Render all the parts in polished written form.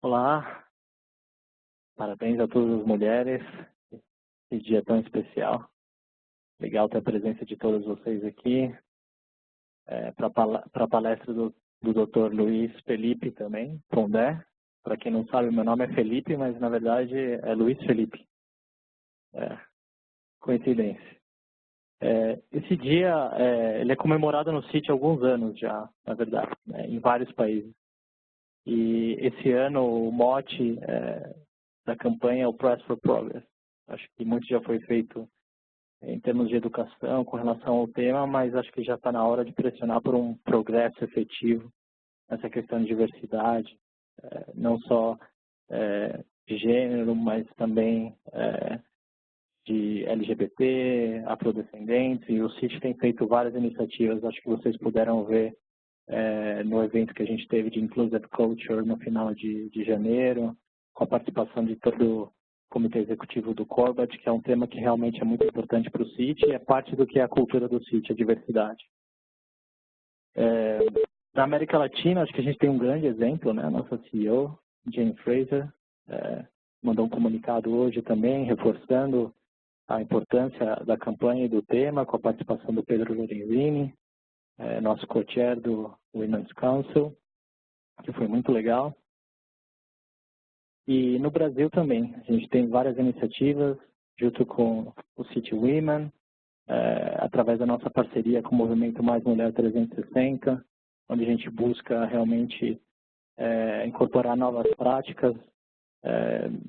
Olá, parabéns a todas as mulheres, esse dia tão especial. Legal ter a presença de todos vocês aqui. Para a palestra do Dr. Luiz Felipe também, Pondé. Para quem não sabe, meu nome é Felipe, mas na verdade é Luiz Felipe. Coincidência. Esse dia ele é comemorado no CIT há alguns anos já, na verdade, em vários países. E esse ano o mote da campanha é o Press for Progress. Acho que muito já foi feito em termos de educação com relação ao tema, mas acho que já está na hora de pressionar por um progresso efetivo nessa questão de diversidade, não só de gênero, mas também de LGBT, afrodescendentes, e o CIT tem feito várias iniciativas, acho que vocês puderam ver no evento que a gente teve de Inclusive Culture no final de janeiro, com a participação de todo o comitê executivo do Corbat, que é um tema que realmente é muito importante para o CIT e é parte do que é a cultura do CIT, a diversidade. Na América Latina, acho que a gente tem um grande exemplo, né? A nossa CEO, Jane Fraser, mandou um comunicado hoje também, reforçando a importância da campanha e do tema, com a participação do Pedro Lorenzini, nosso co-chair do Women's Council, que foi muito legal. E no Brasil também, a gente tem várias iniciativas, junto com o City Women, através da nossa parceria com o Movimento Mais Mulher 360, onde a gente busca realmente incorporar novas práticas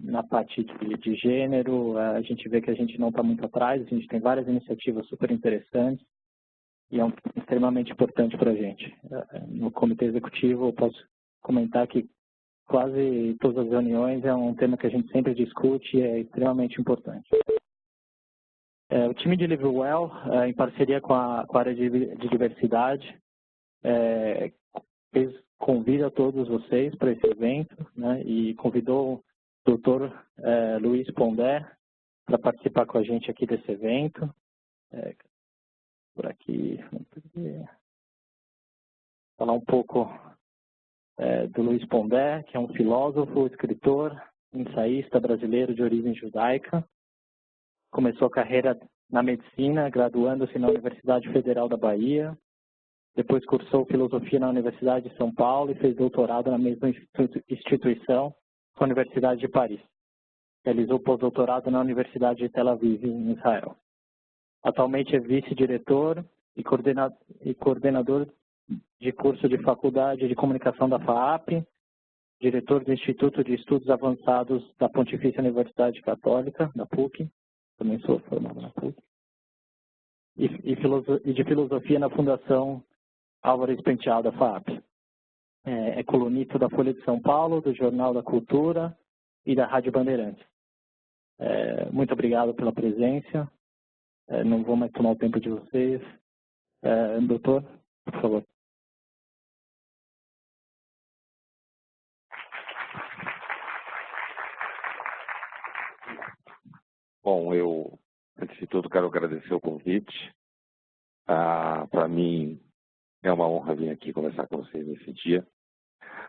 na parte de gênero. A gente vê que a gente não está muito atrás, a gente tem várias iniciativas super interessantes e é extremamente importante para a gente. No comitê executivo, eu posso comentar que quase todas as reuniões é um tema que a gente sempre discute e é extremamente importante. O time de Live Well, em parceria com a área de diversidade, convida todos vocês para esse evento, né, e convidou o Dr. Luiz Pondé para participar com a gente aqui desse evento. Por aqui, falar um pouco do Luiz Pondé, que é um filósofo, escritor, ensaísta brasileiro de origem judaica. Começou a carreira na medicina, graduando-se na Universidade Federal da Bahia. Depois cursou filosofia na Universidade de São Paulo e fez doutorado na mesma instituição, com a Universidade de Paris. Realizou pós-doutorado na Universidade de Tel Aviv, em Israel. Atualmente é vice-diretor e coordenador de curso de Faculdade de Comunicação da FAAP, diretor do Instituto de Estudos Avançados da Pontifícia Universidade Católica, da PUC, também sou formado na PUC, e de Filosofia na Fundação Álvares Penteado, da FAAP. É colunista da Folha de São Paulo, do Jornal da Cultura e da Rádio Bandeirantes. Muito obrigado pela presença. Não vou mais tomar o tempo de vocês. Doutor, por favor. Bom, eu, antes de tudo, quero agradecer o convite. Para mim, é uma honra vir aqui conversar com vocês nesse dia.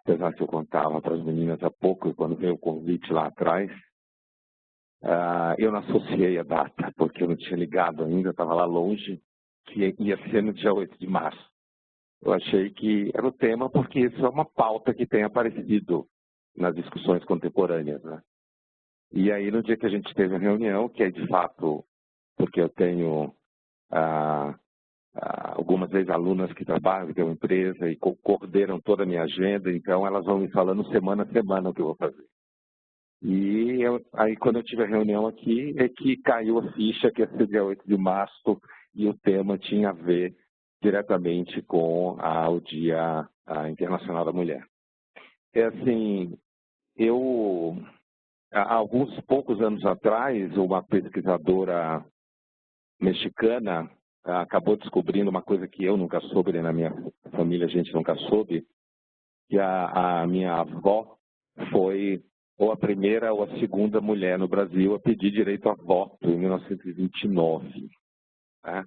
Apesar que eu contava para as meninas há pouco, quando veio o convite lá atrás, eu não associei a data, porque eu não tinha ligado ainda, estava lá longe, que ia ser no dia 8 de março. Eu achei que era o tema, porque isso é uma pauta que tem aparecido nas discussões contemporâneas, né? E aí, no dia que a gente teve a reunião, que é de fato, porque eu tenho algumas ex-alunas que trabalham, que têm uma empresa e coordenam toda a minha agenda, então elas vão me falando semana a semana o que eu vou fazer. E aí, quando eu tive a reunião aqui, é que caiu a ficha que ia ser dia 8 de março e o tema tinha a ver diretamente com o Dia Internacional da Mulher. Assim, há alguns poucos anos atrás, uma pesquisadora mexicana acabou descobrindo uma coisa que eu nunca soube, nem na minha família a gente nunca soube, que a minha avó foi ou a primeira ou a segunda mulher no Brasil a pedir direito a voto em 1929. Né?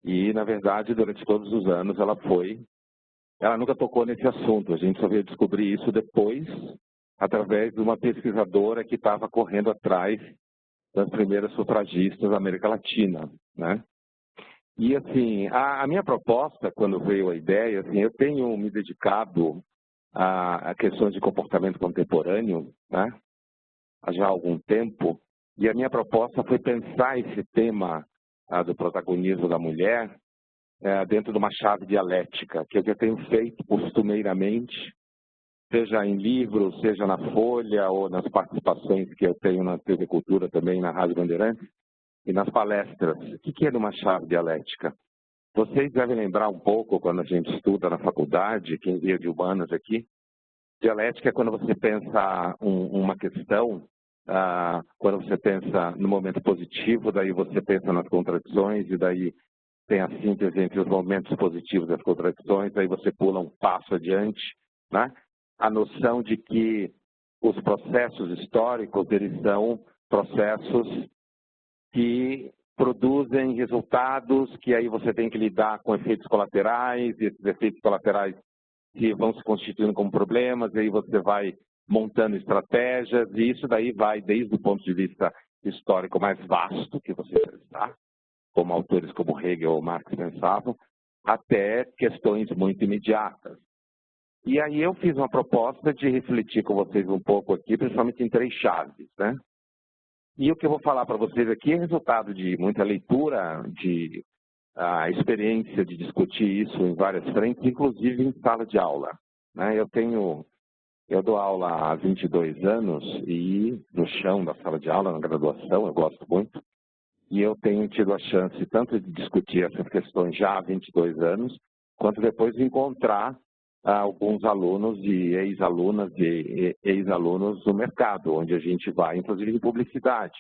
E, na verdade, durante todos os anos ela nunca tocou nesse assunto, a gente só veio descobrir isso depois através de uma pesquisadora que estava correndo atrás das primeiras sufragistas da América Latina, né? E, assim, a minha proposta, quando veio a ideia, assim, eu tenho me dedicado a questões de comportamento contemporâneo, né, há já algum tempo, e a minha proposta foi pensar esse tema do protagonismo da mulher dentro de uma chave dialética, que é o que eu tenho feito costumeiramente, seja em livros, seja na Folha ou nas participações que eu tenho na TV Cultura também, na Rádio Bandeirantes, e nas palestras. O que é uma chave dialética? Vocês devem lembrar um pouco, quando a gente estuda na faculdade, quem veio de humanas aqui, dialética é quando você pensa uma questão, quando você pensa no momento positivo, daí você pensa nas contradições, e daí tem a síntese entre os momentos positivos e as contradições, aí você pula um passo adiante, né? A noção de que os processos históricos, eles são processos que produzem resultados que aí você tem que lidar com efeitos colaterais, e esses efeitos colaterais que vão se constituindo como problemas, e aí você vai montando estratégias, e isso daí vai desde o ponto de vista histórico mais vasto que você pensar, como autores como Hegel ou Marx pensavam, até questões muito imediatas. E aí eu fiz uma proposta de refletir com vocês um pouco aqui, principalmente em 3 chaves, né? E o que eu vou falar para vocês aqui é resultado de muita leitura, de experiência de discutir isso em várias frentes, inclusive em sala de aula, né? Eu dou aula há 22 anos e no chão da sala de aula, na graduação, eu gosto muito, e eu tenho tido a chance tanto de discutir essas questões já há 22 anos, quanto depois de encontrar alguns alunos e ex-alunas e ex-alunos no mercado, onde a gente vai, inclusive em publicidade.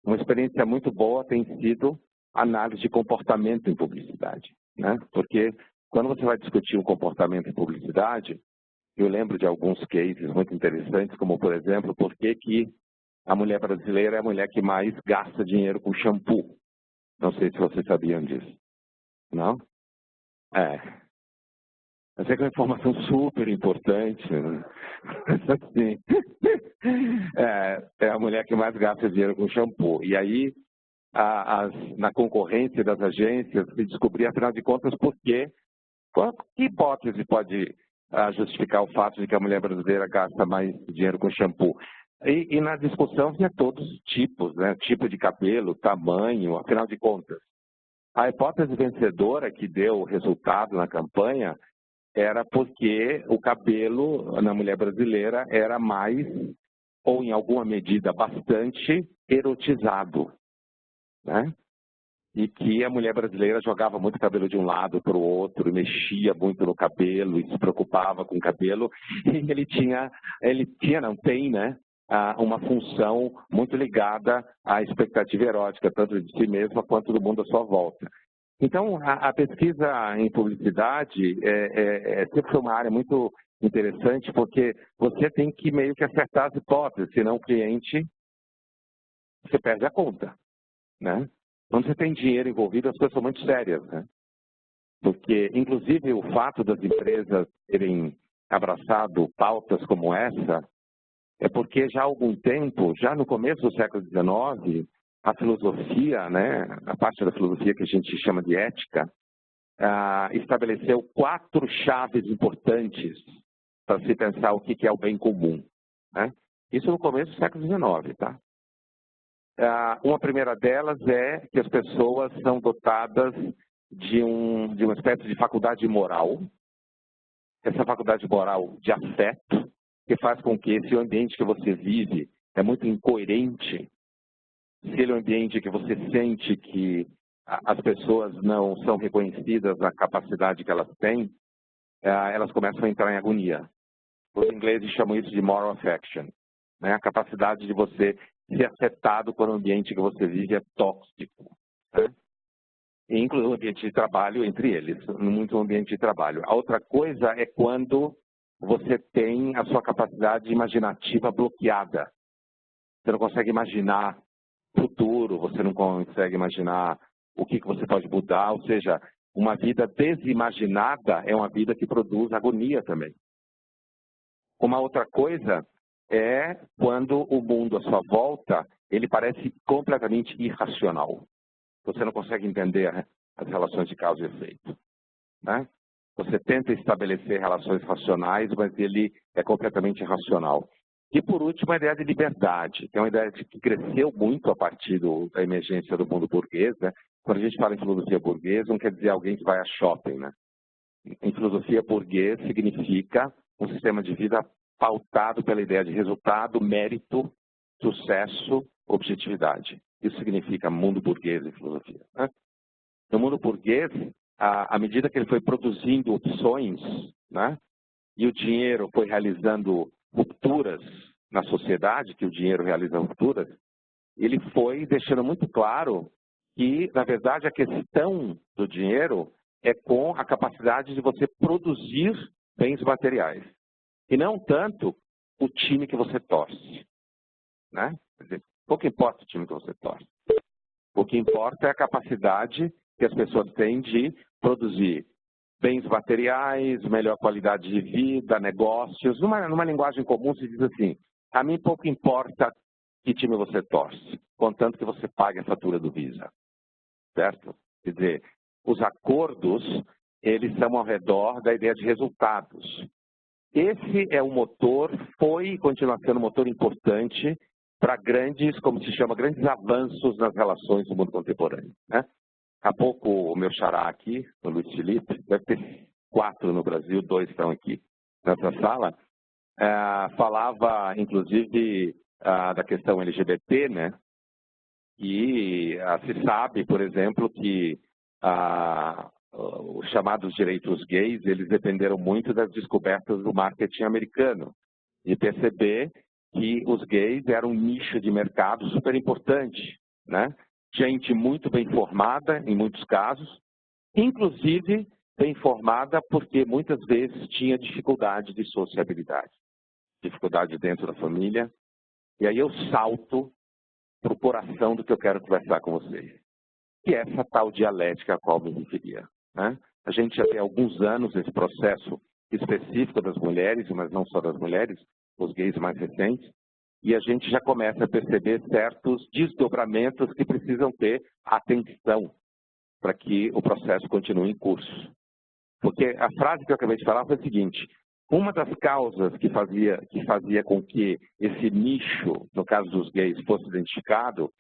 Uma experiência muito boa tem sido análise de comportamento em publicidade, né? Porque quando você vai discutir um comportamento em publicidade, eu lembro de alguns cases muito interessantes, como, por exemplo, por que a mulher brasileira é a mulher que mais gasta dinheiro com shampoo. Não sei se vocês sabiam disso. Não? Essa é uma informação super importante, né? Assim, é a mulher que mais gasta dinheiro com shampoo. E aí, na concorrência das agências, se descobrir, afinal de contas, por quê? Que hipótese pode justificar o fato de que a mulher brasileira gasta mais dinheiro com shampoo? E na discussão vinha todos os tipos, né? Tipo de cabelo, tamanho, afinal de contas. A hipótese vencedora que deu o resultado na campanha era porque o cabelo na mulher brasileira era mais, ou em alguma medida bastante, erotizado, né? E que a mulher brasileira jogava muito cabelo de um lado para o outro, mexia muito no cabelo e se preocupava com o cabelo, e não tem, né, uma função muito ligada à expectativa erótica, tanto de si mesma quanto do mundo à sua volta. Então, a pesquisa em publicidade sempre foi uma área muito interessante, porque você tem que meio que acertar as hipóteses, senão o cliente, você perde a conta, né? Quando você tem dinheiro envolvido, as coisas são muito sérias, né? Porque, inclusive, o fato das empresas terem abraçado pautas como essa é porque já há algum tempo, já no começo do século XIX, a filosofia, né, a parte da filosofia que a gente chama de ética, estabeleceu 4 chaves importantes para se pensar o que é o bem comum, né? Isso no começo do século XIX, tá? Uma primeira delas é que as pessoas são dotadas de uma espécie de faculdade moral, essa faculdade moral de afeto, que faz com que esse ambiente que você vive é muito incoerente, se ele é um ambiente que você sente que as pessoas não são reconhecidas na capacidade que elas têm, elas começam a entrar em agonia. Os ingleses chamam isso de moral affection, né? A capacidade de você ser afetado por um ambiente que você vive é tóxico, né? E inclusive o ambiente de trabalho entre eles, muito ambiente de trabalho. A outra coisa é quando você tem a sua capacidade imaginativa bloqueada. Você não consegue imaginar futuro, você não consegue imaginar o que você pode mudar, ou seja, uma vida desimaginada é uma vida que produz agonia também. Uma outra coisa é quando o mundo à sua volta, ele parece completamente irracional. Você não consegue entender as relações de causa e efeito, né? Você tenta estabelecer relações racionais, mas ele é completamente irracional. E, por último, a ideia de liberdade, que é uma ideia que cresceu muito a partir da emergência do mundo burguês, né? Quando a gente fala em filosofia burguesa, não quer dizer alguém que vai a shopping, né? Em filosofia burguês significa um sistema de vida pautado pela ideia de resultado, mérito, sucesso, objetividade. Isso significa mundo burguês em filosofia, né? No mundo burguês, à medida que ele foi produzindo opções, né, e o dinheiro foi realizando rupturas na sociedade, que o dinheiro realiza rupturas, ele foi deixando muito claro que, na verdade, a questão do dinheiro é com a capacidade de você produzir bens materiais, e não tanto o time que você torce, né? Quer dizer, pouco importa o time que você torce. O que importa é a capacidade que as pessoas têm de produzir bens materiais, melhor qualidade de vida, negócios. Numa linguagem comum se diz assim, a mim pouco importa que time você torce, contanto que você pague a fatura do Visa, certo? Quer dizer, os acordos, eles são ao redor da ideia de resultados. Esse é o motor, foi e continua sendo um motor importante para grandes, como se chama, grandes avanços nas relações do mundo contemporâneo, né? Há pouco o meu xará aqui, o Luiz Felipe, deve ter 4 no Brasil, 2 estão aqui nessa sala, falava inclusive da questão LGBT, né? E se sabe, por exemplo, que os chamados direitos gays, eles dependeram muito das descobertas do marketing americano e perceber que os gays eram um nicho de mercado super importante, né? Gente muito bem formada, em muitos casos, inclusive bem formada porque muitas vezes tinha dificuldade de sociabilidade, dificuldade dentro da família. E aí eu salto para o coração do que eu quero conversar com vocês, que é essa tal dialética a qual me referia, né? A gente já tem alguns anos esse processo específico das mulheres, mas não só das mulheres, os gays mais recentes, e a gente já começa a perceber certos desdobramentos que precisam ter atenção para que o processo continue em curso. Porque a frase que eu acabei de falar foi a seguinte, uma das causas que fazia com que esse nicho, no caso dos gays, fosse identificado,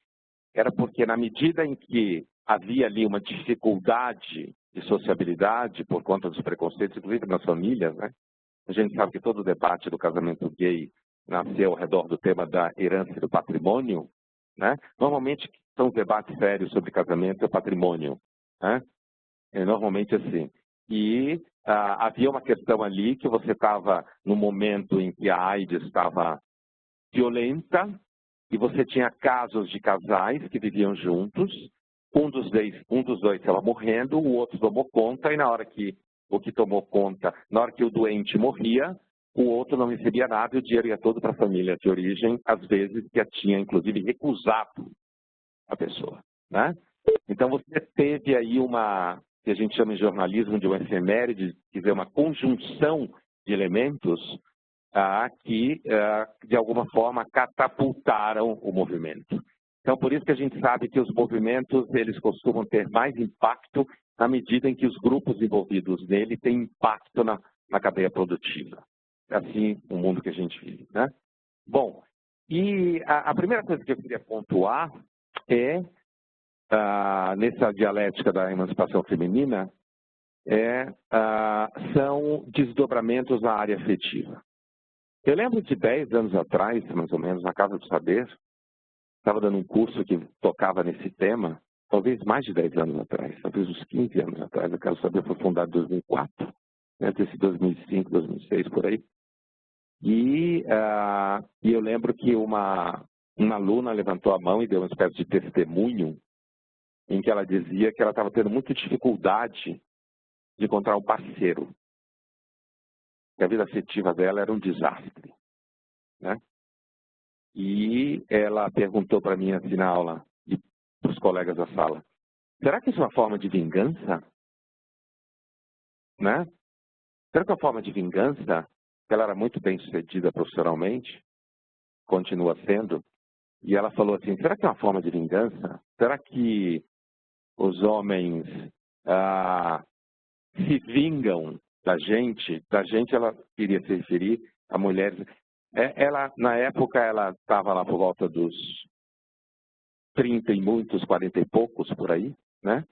era porque na medida em que havia ali uma dificuldade de sociabilidade por conta dos preconceitos, inclusive nas famílias, né? A gente sabe que todo o debate do casamento gay nasceu ao redor do tema da herança e do patrimônio, né? Normalmente são debates sérios sobre casamento e patrimônio, né? É normalmente assim. E havia uma questão ali que você estava no momento em que a AIDS estava violenta e você tinha casos de casais que viviam juntos, um dos dois estava morrendo, o outro tomou conta e na hora que o doente morria, o outro não recebia nada e o dinheiro ia todo para a família de origem, às vezes que a tinha, inclusive, recusado a pessoa, né? Então, você teve aí uma, que a gente chama em jornalismo de uma efeméride, quer dizer, uma conjunção de elementos que, de alguma forma, catapultaram o movimento. Então, por isso que a gente sabe que os movimentos, eles costumam ter mais impacto na medida em que os grupos envolvidos nele têm impacto na cadeia produtiva. É assim o mundo que a gente vive, né? Bom, e a primeira coisa que eu queria pontuar é, nessa dialética da emancipação feminina, são desdobramentos na área afetiva. Eu lembro de 10 anos atrás, mais ou menos, na Casa do Saber, estava dando um curso que tocava nesse tema, talvez mais de 10 anos atrás, talvez uns 15 anos atrás. A Casa do Saber foi fundada em 2004, deve ter sido 2005, 2006, por aí. E eu lembro que uma aluna levantou a mão e deu uma espécie de testemunho em que ela dizia que ela estava tendo muita dificuldade de encontrar um parceiro. Que a vida afetiva dela era um desastre, né? E ela perguntou para mim assim na aula, e para os colegas da sala, será que isso é uma forma de vingança? Né? Será que é uma forma de vingança ela era muito bem-sucedida profissionalmente, continua sendo, e ela falou assim, será que é uma forma de vingança? Será que os homens se vingam da gente ela queria se referir a mulheres. Ela, na época, ela estava lá por volta dos 30 e muitos, 40 e poucos, por aí, né?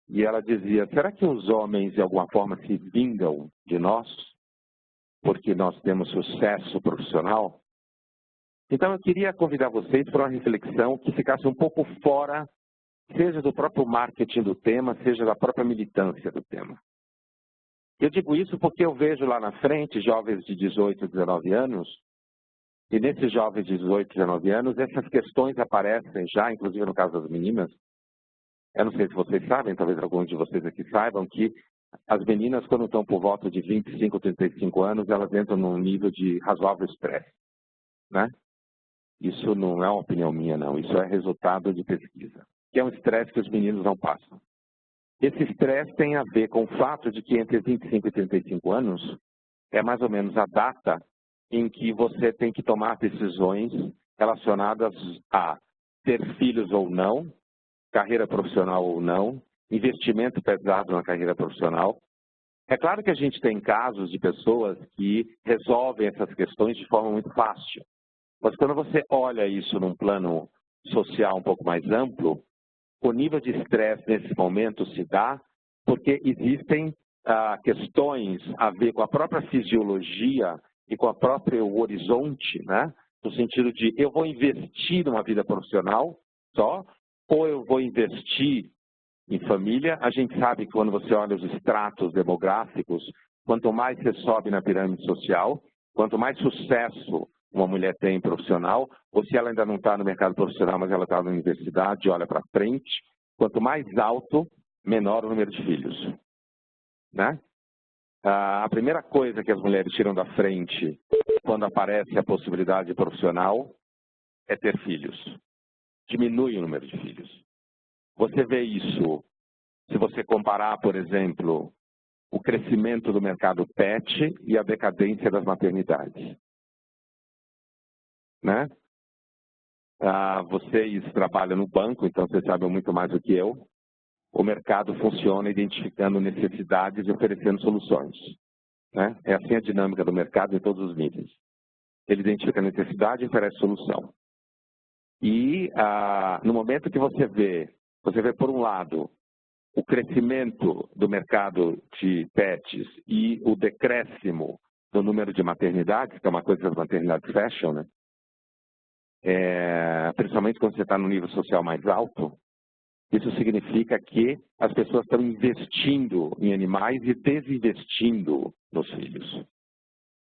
E ela dizia, será que os homens, de alguma forma, se vingam de nós porque nós temos sucesso profissional? Então, eu queria convidar vocês para uma reflexão que ficasse um pouco fora, seja do próprio marketing do tema, seja da própria militância do tema. Eu digo isso porque eu vejo lá na frente jovens de 18, 19 anos, e nesses jovens de 18, 19 anos, essas questões aparecem já, inclusive no caso das meninas. Eu não sei se vocês sabem, talvez alguns de vocês aqui saibam, que as meninas, quando estão por volta de 25, 35 anos, elas entram num nível de razoável estresse, né? Isso não é uma opinião minha, não. Isso é resultado de pesquisa, que é um estresse que os meninos não passam. Esse estresse tem a ver com o fato de que entre 25 e 35 anos é mais ou menos a data em que você tem que tomar decisões relacionadas a ter filhos ou não, carreira profissional ou não, investimento pesado na carreira profissional. É claro que a gente tem casos de pessoas que resolvem essas questões de forma muito fácil. Mas quando você olha isso num plano social um pouco mais amplo, o nível de estresse nesse momento se dá porque existem questões a ver com a própria fisiologia e com o próprio horizonte, né? No sentido de eu vou investir numa vida profissional só, ou eu vou investir em família. A gente sabe que quando você olha os estratos demográficos, quanto mais você sobe na pirâmide social, quanto mais sucesso uma mulher tem profissional, ou se ela ainda não está no mercado profissional, mas ela está na universidade, olha para frente, quanto mais alto, menor o número de filhos, né? A primeira coisa que as mulheres tiram da frente quando aparece a possibilidade profissional é ter filhos. Diminui o número de filhos. Você vê isso se você comparar, por exemplo, o crescimento do mercado pet e a decadência das maternidades, né? Vocês trabalham no banco, então vocês sabem muito mais do que eu. O mercado funciona identificando necessidades e oferecendo soluções, né? É assim a dinâmica do mercado em todos os níveis. Ele identifica a necessidade e oferece solução. E no momento que você vê por um lado o crescimento do mercado de pets e o decréscimo do número de maternidades, que é uma coisa que as maternidades fecham, né? Principalmente quando você está no nível social mais alto, isso significa que as pessoas estão investindo em animais e desinvestindo nos filhos.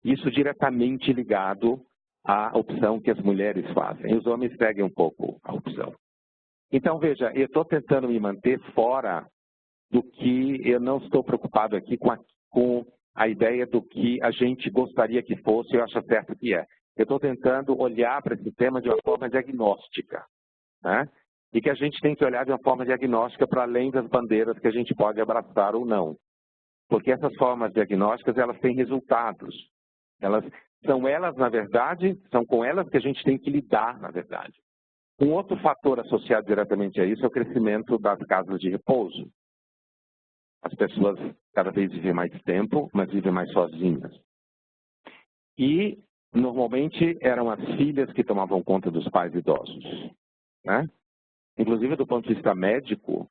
Isso diretamente ligado à opção que as mulheres fazem. Os homens seguem um pouco a opção. Então, veja, eu estou tentando me manter fora do que eu não estou preocupado aqui com a ideia do que a gente gostaria que fosse, eu acho certo que é. Eu estou tentando olhar para esse tema de uma forma diagnóstica, né? E que a gente tem que olhar de uma forma diagnóstica para além das bandeiras que a gente pode abraçar ou não. Porque essas formas diagnósticas, elas têm resultados. Na verdade, são com elas que a gente tem que lidar, na verdade. Um outro fator associado diretamente a isso é o crescimento das casas de repouso. As pessoas cada vez vivem mais tempo, mas vivem mais sozinhas. E, normalmente, eram as filhas que tomavam conta dos pais idosos, né? Inclusive, do ponto de vista médico,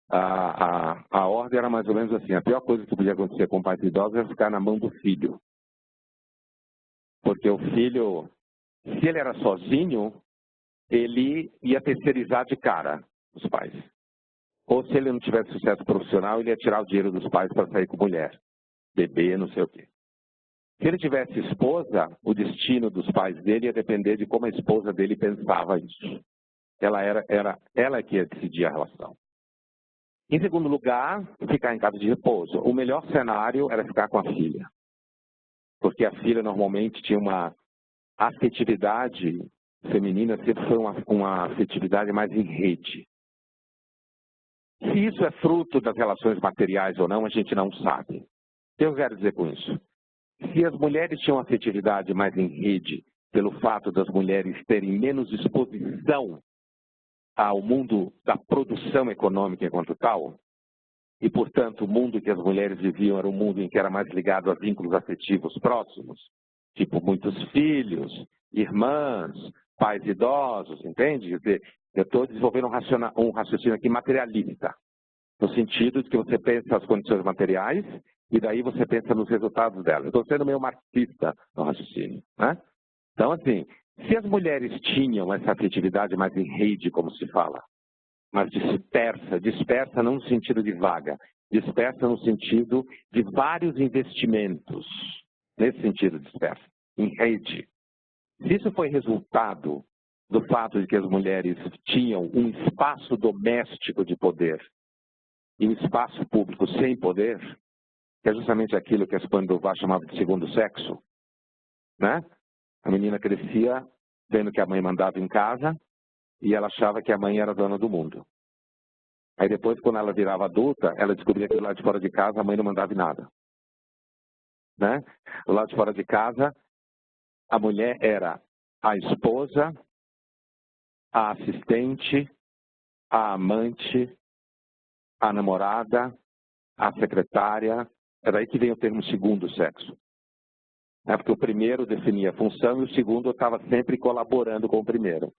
a ordem era mais ou menos assim, a pior coisa que podia acontecer com pais idosos era ficar na mão do filho. Porque o filho, se ele era sozinho, ele ia terceirizar de cara os pais. Ou se ele não tivesse sucesso profissional, ele ia tirar o dinheiro dos pais para sair com mulher, beber, não sei o quê. Se ele tivesse esposa, o destino dos pais dele ia depender de como a esposa dele pensava isso. Ela que ia decidir a relação. Em segundo lugar, ficar em casa de repouso. O melhor cenário era ficar com a filha. Porque a filha normalmente tinha uma afetividade feminina, sempre foi uma afetividade mais em rede. Se isso é fruto das relações materiais ou não, a gente não sabe. O que eu quero dizer com isso? Se as mulheres tinham afetividade mais em rede, pelo fato das mulheres terem menos exposição ao mundo da produção econômica enquanto tal, e, portanto, o mundo que as mulheres viviam era um mundo em que era mais ligado a vínculos afetivos próximos, tipo muitos filhos, irmãs, pais idosos, entende? Quer dizer, eu estou desenvolvendo um raciocínio aqui materialista, no sentido de que você pensa as condições materiais e daí você pensa nos resultados delas. Estou sendo meio marxista no raciocínio, né? Então, assim, se as mulheres tinham essa afetividade mais em rede, como se fala, mas dispersa não no sentido de vaga, dispersa no sentido de vários investimentos, nesse sentido dispersa, em rede. Se isso foi resultado do fato de que as mulheres tinham um espaço doméstico de poder e um espaço público sem poder, que é justamente aquilo que a Simone de Beauvoir chamava de segundo sexo, né? A menina crescia vendo que a mãe mandava em casa e ela achava que a mãe era dona do mundo. Aí depois, quando ela virava adulta, ela descobria que do lado de fora de casa a mãe não mandava em nada, né? Do lado de fora de casa, a mulher era a esposa, a assistente, a amante, a namorada, a secretária. É daí que vem o termo segundo sexo. Porque o primeiro definia a função e o segundo estava sempre colaborando com o primeiro.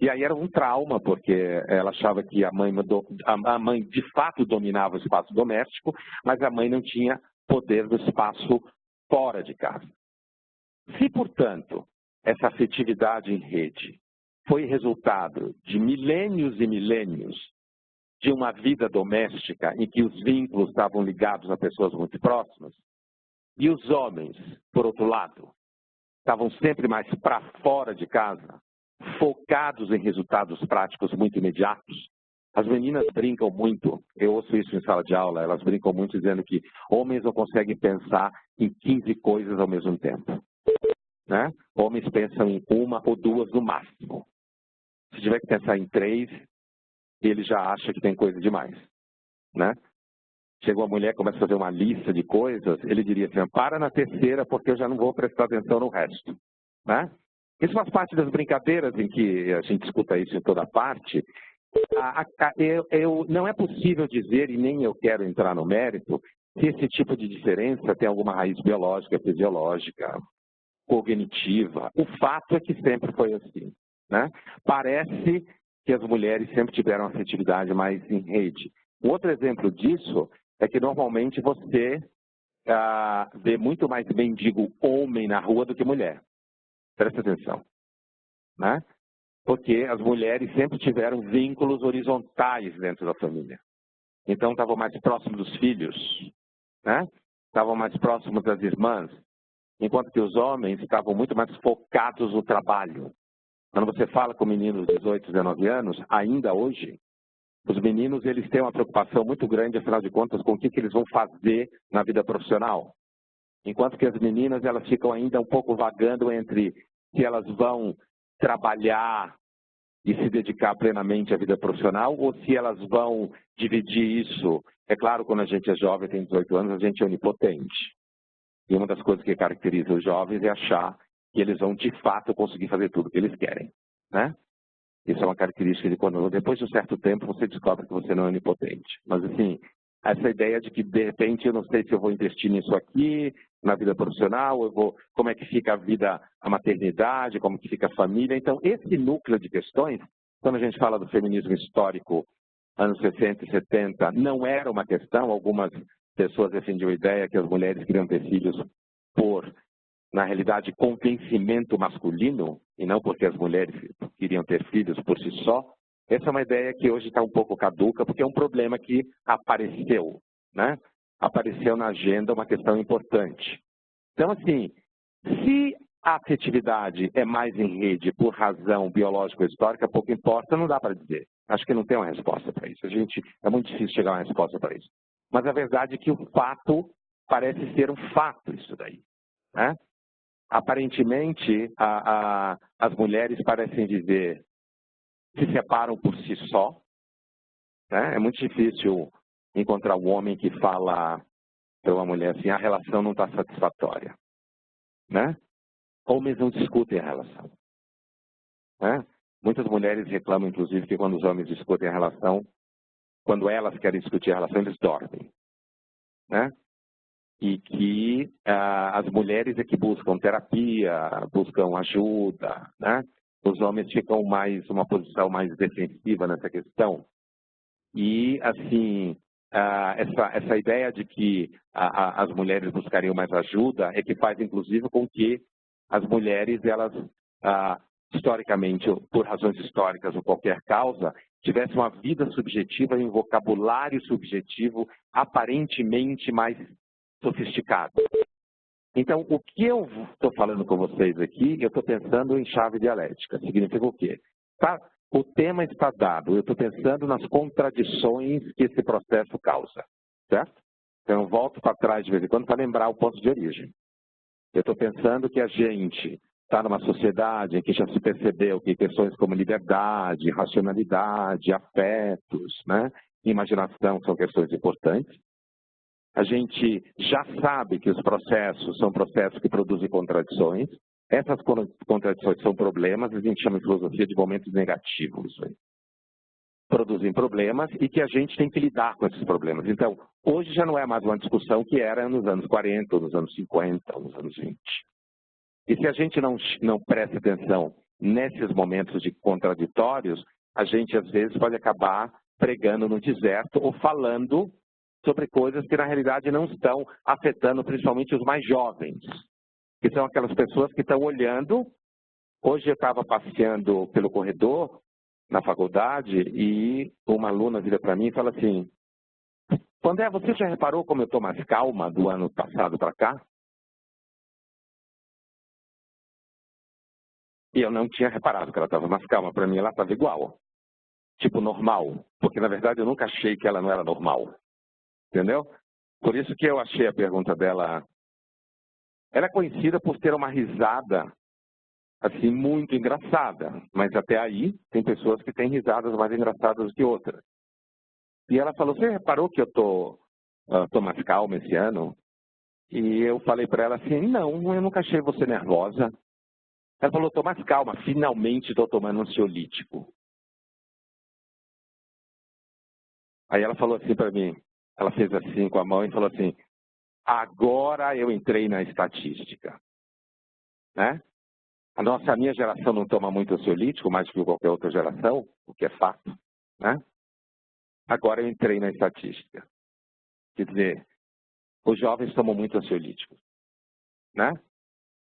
E aí era um trauma, porque ela achava que a mãe de fato dominava o espaço doméstico, mas a mãe não tinha poder do espaço fora de casa. Se, portanto, essa afetividade em rede foi resultado de milênios e milênios de uma vida doméstica em que os vínculos estavam ligados a pessoas muito próximas, e os homens, por outro lado, estavam sempre mais para fora de casa, focados em resultados práticos muito imediatos. As meninas brincam muito, eu ouço isso em sala de aula, elas brincam muito dizendo que homens não conseguem pensar em 15 coisas ao mesmo tempo, né? Homens pensam em uma ou duas no máximo. Se tiver que pensar em 3, ele já acha que tem coisa demais, né? Chegou a mulher, começa a fazer uma lista de coisas, ele diria assim, para na terceira porque eu já não vou prestar atenção no resto, né? Isso faz parte das brincadeiras em que a gente escuta isso em toda parte. Não é possível dizer, e nem eu quero entrar no mérito, se esse tipo de diferença tem alguma raiz biológica, fisiológica, cognitiva. O fato é que sempre foi assim, né? Parece que as mulheres sempre tiveram afetividade mais em rede. Um outro exemplo disso é que normalmente você vê muito mais mendigo homem na rua do que mulher. Presta atenção, né? Porque as mulheres sempre tiveram vínculos horizontais dentro da família. Então estavam mais próximos dos filhos, né? Estavam mais próximos das irmãs, enquanto que os homens estavam muito mais focados no trabalho. Quando você fala com meninos de 18, 19 anos, ainda hoje, os meninos eles têm uma preocupação muito grande, afinal de contas, com o que eles vão fazer na vida profissional. Enquanto que as meninas elas ficam ainda um pouco vagando entre se elas vão trabalhar e se dedicar plenamente à vida profissional ou se elas vão dividir isso. É claro, quando a gente é jovem, tem 18 anos, a gente é onipotente. E uma das coisas que caracteriza os jovens é achar que eles vão, de fato, conseguir fazer tudo o que eles querem, né? Isso é uma característica de quando, depois de um certo tempo, você descobre que você não é onipotente. Mas, assim, essa ideia de que, de repente, eu não sei se eu vou investir nisso aqui, na vida profissional, como é que fica a vida, a maternidade, como que fica a família. Então, esse núcleo de questões, quando a gente fala do feminismo histórico, anos 60 e 70, não era uma questão. Algumas pessoas defendiam a ideia que as mulheres queriam ter filhos por, na realidade, convencimento masculino, e não porque as mulheres queriam ter filhos por si só. Essa é uma ideia que hoje está um pouco caduca, porque é um problema que apareceu, né? Apareceu na agenda uma questão importante. Então, assim, se a afetividade é mais em rede por razão biológica ou histórica, pouco importa, não dá para dizer. Acho que não tem uma resposta para isso. É muito difícil chegar a uma resposta para isso. Mas a verdade é que o fato parece ser um fato isso daí, né? Aparentemente, as mulheres parecem viver, se separam por si só, né? É muito difícil encontrar um homem que fala para uma mulher assim, a relação não está satisfatória. né? Homens não discutem a relação, né? Muitas mulheres reclamam, inclusive, que quando os homens discutem a relação, quando elas querem discutir a relação, eles dormem, né? E que as mulheres é que buscam terapia, buscam ajuda, né? Os homens ficam uma posição mais defensiva nessa questão. E, assim, essa ideia de que as mulheres buscariam mais ajuda é que faz, inclusive, com que as mulheres, elas, historicamente, por razões históricas ou qualquer causa, tivessem uma vida subjetiva e um vocabulário subjetivo aparentemente mais sofisticado. Então, o que eu estou falando com vocês aqui, eu estou pensando em chave dialética. Significa o quê? O tema está dado, eu estou pensando nas contradições que esse processo causa, certo? Então, eu volto para trás de vez em quando para lembrar o ponto de origem. Eu estou pensando que a gente está numa sociedade em que já se percebeu que questões como liberdade, racionalidade, afetos, né, imaginação são questões importantes. A gente já sabe que os processos são processos que produzem contradições. Essas contradições são problemas, a gente chama em filosofia de momentos negativos. Produzem problemas e que a gente tem que lidar com esses problemas. Então, hoje já não é mais uma discussão que era nos anos 40, ou nos anos 50, ou nos anos 20. E se a gente não presta atenção nesses momentos de contraditórios, a gente às vezes pode acabar pregando no deserto ou falando sobre coisas que na realidade não estão afetando principalmente os mais jovens, que são aquelas pessoas que estão olhando. Hoje eu estava passeando pelo corredor na faculdade e uma aluna vira para mim e fala assim: André, você já reparou como eu estou mais calma do ano passado para cá? E eu não tinha reparado que ela estava mais calma. Para mim ela estava igual, tipo normal, porque na verdade eu nunca achei que ela não era normal, entendeu? Por isso que eu achei a pergunta dela. Ela é conhecida por ter uma risada assim muito engraçada, mas até aí tem pessoas que têm risadas mais engraçadas do que outras. E ela falou: você reparou que eu tô mais calma esse ano? E eu falei para ela assim: não, eu nunca achei você nervosa. Ela falou: tô mais calma, finalmente estou tomando um ansiolítico. Aí ela falou assim para mim, ela fez assim com a mão e falou assim: agora eu entrei na estatística, né? A minha geração não toma muito ansiolítico, mais do que qualquer outra geração, o que é fato, né? Agora eu entrei na estatística. Quer dizer, os jovens tomam muito ansiolítico, né?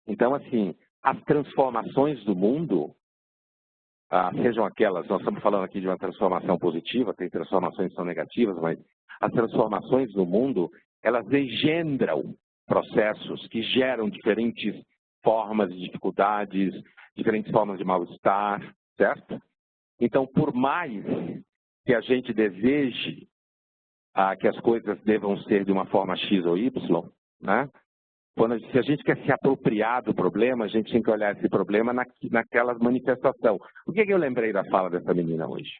Então, assim, as transformações do mundo, sejam aquelas, nós estamos falando aqui de uma transformação positiva, tem transformações que são negativas, mas as transformações do mundo, elas engendram processos que geram diferentes formas de dificuldades, diferentes formas de mal-estar, certo? Então, por mais que a gente deseje que as coisas devam ser de uma forma X ou Y, né? Se a gente quer se apropriar do problema, a gente tem que olhar esse problema naquela manifestação. Por que eu lembrei da fala dessa menina hoje?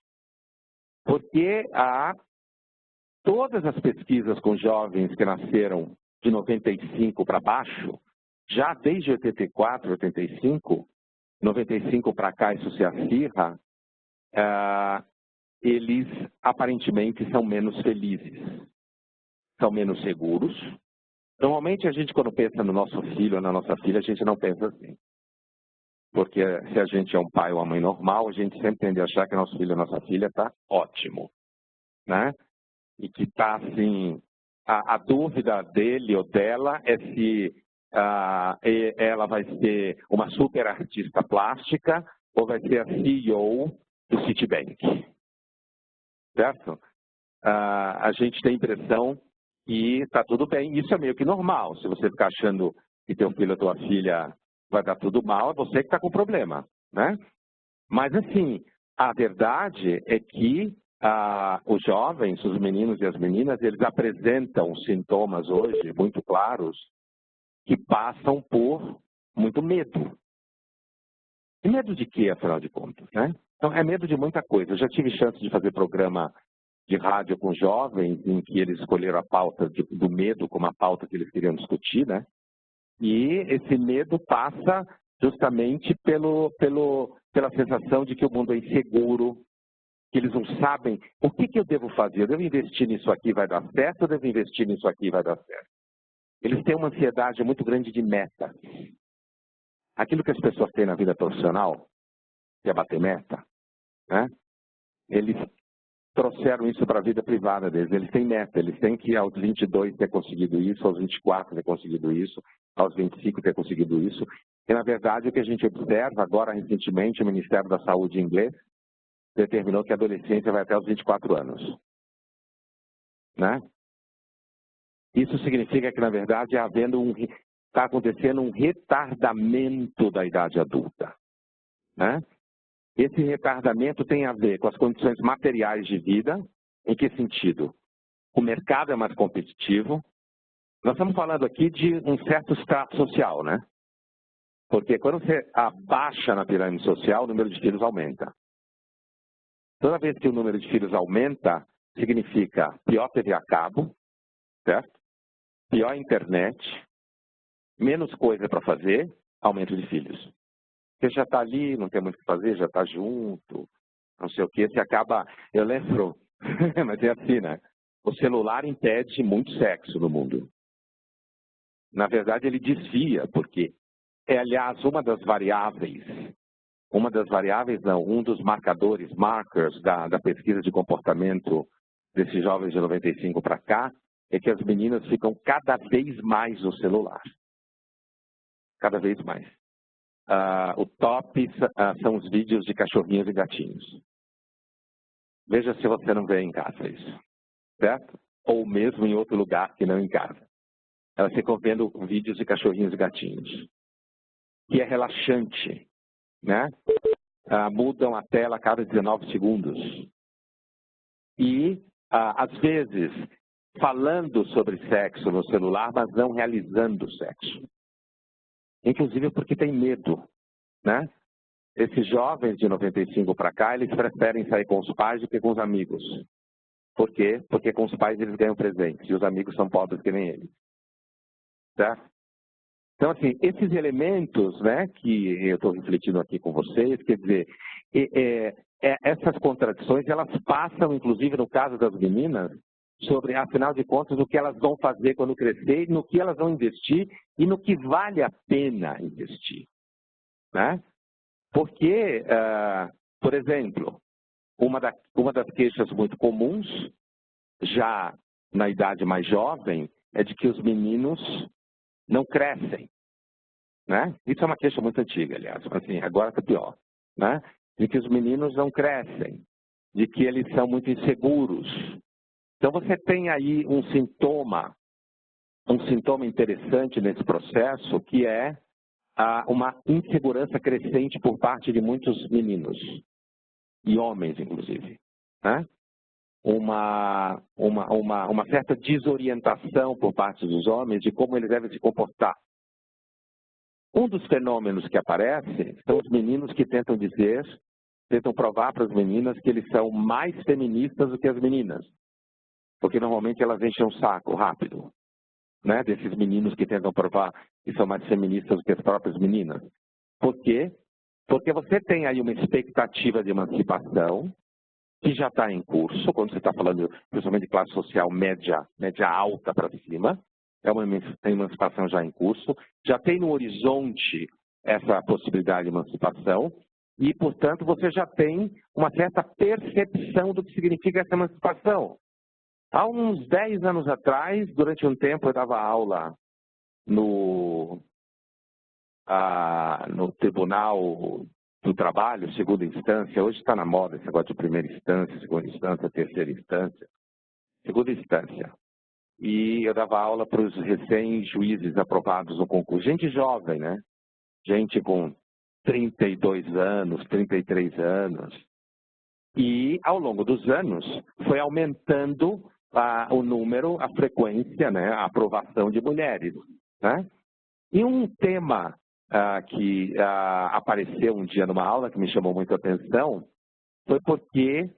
Porque todas as pesquisas com jovens que nasceram de 95 para baixo, já desde 84, 85, 95 para cá isso se acirra, eles aparentemente são menos felizes, são menos seguros. Normalmente a gente, quando pensa no nosso filho ou na nossa filha, a gente não pensa assim. Porque se a gente é um pai ou uma mãe normal, a gente sempre tende a achar que nosso filho ou nossa filha está ótimo, né? E que está assim, a dúvida dele ou dela é se ela vai ser uma super artista plástica ou vai ser a CEO do Citibank, certo? A gente tem a impressão que está tudo bem, isso é meio que normal. Se você ficar achando que teu filho ou tua filha vai dar tudo mal, é você que está com problema, né? Mas assim, a verdade é que os jovens, os meninos e as meninas, eles apresentam sintomas hoje muito claros que passam por muito medo. E medo de quê, afinal de contas, né? Então, é medo de muita coisa. Eu já tive chance de fazer programa de rádio com jovens em que eles escolheram a pauta do medo como a pauta que eles queriam discutir, né? E esse medo passa justamente pela sensação de que o mundo é inseguro, que eles não sabem o que eu devo fazer. Eu devo investir nisso aqui, vai dar certo, ou devo investir nisso aqui, vai dar certo. Eles têm uma ansiedade muito grande de meta. Aquilo que as pessoas têm na vida profissional, que é bater meta, né? Eles trouxeram isso para a vida privada deles. Eles têm meta, eles têm que aos 22 ter conseguido isso, aos 24 ter conseguido isso, aos 25 ter conseguido isso. E, na verdade, o que a gente observa agora, recentemente, o Ministério da Saúde inglês determinou que a adolescência vai até os 24 anos. Né? Isso significa que, na verdade, está acontecendo um retardamento da idade adulta. Né? Esse retardamento tem a ver com as condições materiais de vida. Em que sentido? O mercado é mais competitivo. Nós estamos falando aqui de um certo extrato social, né? Porque quando você abaixa na pirâmide social, o número de filhos aumenta. Toda vez que o número de filhos aumenta, significa pior TV a cabo, certo? Pior internet, menos coisa para fazer, aumento de filhos. Você já está ali, não tem muito o que fazer, já está junto, não sei o quê, você acaba... Eu lembro, mas é assim, né? O celular impede muito sexo no mundo. Na verdade, ele desvia, porque é, aliás, um dos markers da pesquisa de comportamento desses jovens de 95 para cá, é que as meninas ficam cada vez mais no celular. Cada vez mais. O top são os vídeos de cachorrinhos e gatinhos. Veja se você não vê em casa isso, certo? Ou mesmo em outro lugar que não em casa. Elas ficam vendo vídeos de cachorrinhos e gatinhos. Que é relaxante, né? Mudam a tela a cada 19 segundos. E, às vezes, falando sobre sexo no celular, mas não realizando sexo. Inclusive porque tem medo, né? Esses jovens de 95 para cá, eles preferem sair com os pais do que com os amigos. Por quê? Porque com os pais eles ganham presentes e os amigos são pobres que nem eles. Certo? Então, assim, esses elementos, né, que eu estou refletindo aqui com vocês, quer dizer, essas contradições, elas passam, inclusive no caso das meninas, sobre, afinal de contas, o que elas vão fazer quando crescer, no que elas vão investir e no que vale a pena investir. Né? Porque, por exemplo, uma das queixas muito comuns, já na idade mais jovem, é de que os meninos não crescem. Né? Isso é uma queixa muito antiga, aliás, assim, agora está pior. Né? De que os meninos não crescem, de que eles são muito inseguros. Então você tem aí um sintoma interessante nesse processo, que é uma insegurança crescente por parte de muitos meninos, e homens, inclusive. Né? Uma certa desorientação por parte dos homens de como eles devem se comportar. Um dos fenômenos que aparece são os meninos que tentam provar para as meninas que eles são mais feministas do que as meninas. Porque normalmente elas enchem um saco rápido, né? Desses meninos que tentam provar que são mais feministas do que as próprias meninas. Por quê? Porque você tem aí uma expectativa de emancipação que já está em curso, quando você está falando principalmente de classe social média alta para cima. É uma emancipação já em curso, já tem no horizonte essa possibilidade de emancipação e, portanto, você já tem uma certa percepção do que significa essa emancipação. Há uns 10 anos atrás, durante um tempo, eu dava aula no Tribunal do Trabalho, segunda instância. Hoje está na moda esse negócio de primeira instância, segunda instância, terceira instância. Segunda instância. E eu dava aula para os recém-juízes aprovados no concurso. Gente jovem, né? Gente com 32 anos, 33 anos. E, ao longo dos anos, foi aumentando o número, a frequência, né? A aprovação de mulheres. Né? E um tema que apareceu um dia numa aula que me chamou muito a atenção foi porque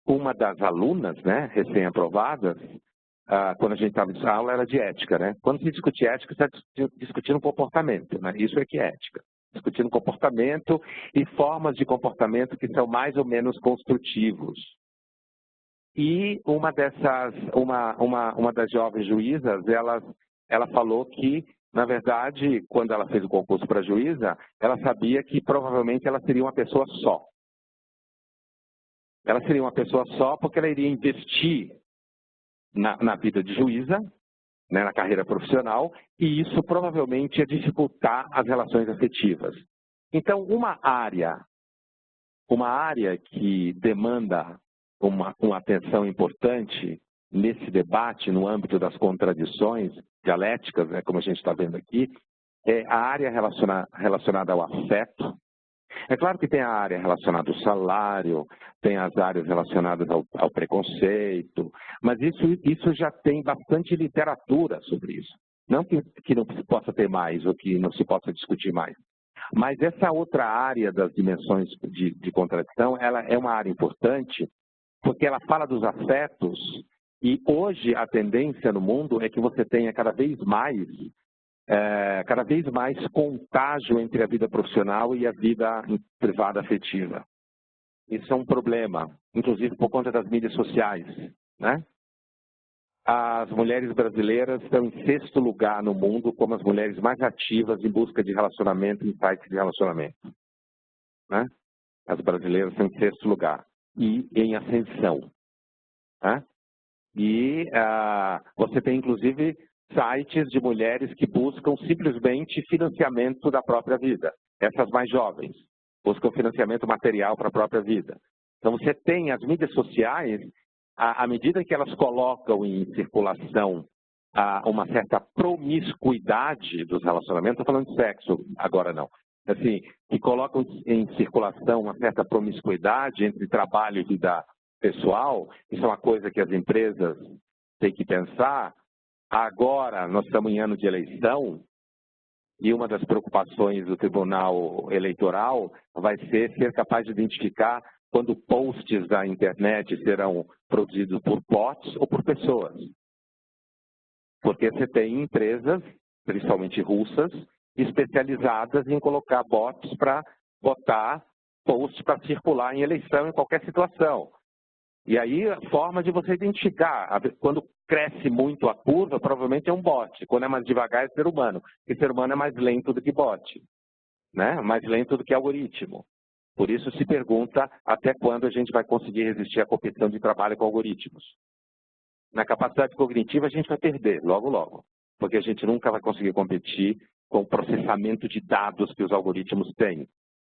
uma das alunas, né, recém-aprovadas, quando a gente estava em aula, era de ética, né? Quando se discute ética, você está discutindo comportamento, né? Isso é que é ética. Discutindo comportamento e formas de comportamento que são mais ou menos construtivos. E uma das jovens juízas, ela falou que, na verdade, quando ela fez o concurso para juíza, ela sabia que provavelmente ela seria uma pessoa só. Ela seria uma pessoa só porque ela iria investir na vida de juíza, né, na carreira profissional, e isso provavelmente ia dificultar as relações afetivas. Então, uma área que demanda uma atenção importante nesse debate, no âmbito das contradições dialéticas, né, como a gente está vendo aqui, é a área relacionada ao afeto. É claro que tem a área relacionada ao salário, tem as áreas relacionadas ao preconceito, mas isso já tem bastante literatura sobre isso. Não que não se possa ter mais ou que não se possa discutir mais. Mas essa outra área das dimensões de contradição, ela é uma área importante porque ela fala dos afetos e hoje a tendência no mundo é que você tenha cada vez mais contágio entre a vida profissional e a vida privada afetiva. Isso é um problema, inclusive por conta das mídias sociais, né? As mulheres brasileiras estão em 6º lugar no mundo como as mulheres mais ativas em busca de relacionamento, em sites de relacionamento, né? As brasileiras estão em 6º lugar e em ascensão, né? E você tem, inclusive, sites de mulheres que buscam simplesmente financiamento da própria vida. Essas mais jovens buscam financiamento material para a própria vida. Então, você tem as mídias sociais, à medida que elas colocam em circulação uma certa promiscuidade dos relacionamentos, estou falando de sexo agora não, assim, que colocam em circulação uma certa promiscuidade entre trabalho e vida pessoal, isso é uma coisa que as empresas têm que pensar. Agora, nós estamos em ano de eleição e uma das preocupações do Tribunal Eleitoral vai ser capaz de identificar quando posts da internet serão produzidos por bots ou por pessoas. Porque você tem empresas, principalmente russas, especializadas em colocar bots para botar posts para circular em eleição em qualquer situação. E aí, a forma de você identificar, quando cresce muito a curva, provavelmente é um bot. Quando é mais devagar, é ser humano. Porque ser humano é mais lento do que bot, né? Mais lento do que algoritmo. Por isso se pergunta até quando a gente vai conseguir resistir à competição de trabalho com algoritmos. Na capacidade cognitiva, a gente vai perder, logo, logo. Porque a gente nunca vai conseguir competir com o processamento de dados que os algoritmos têm.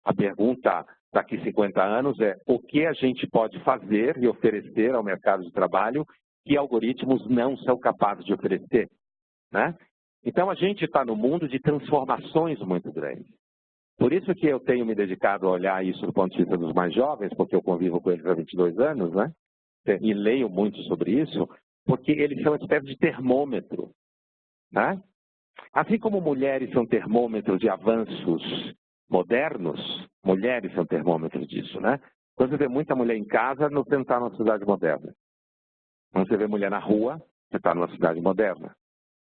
A pergunta daqui a 50 anos é o que a gente pode fazer e oferecer ao mercado de trabalho que algoritmos não são capazes de oferecer, né? Então, a gente está no mundo de transformações muito grandes. Por isso que eu tenho me dedicado a olhar isso do ponto de vista dos mais jovens, porque eu convivo com eles há 22 anos, né? E leio muito sobre isso, porque eles são uma espécie de termômetro, né? Assim como mulheres são termômetros de avanços modernos, mulheres são termômetros disso, né? Quando você vê muita mulher em casa, você não está numa cidade moderna. Quando você vê mulher na rua, você está numa cidade moderna.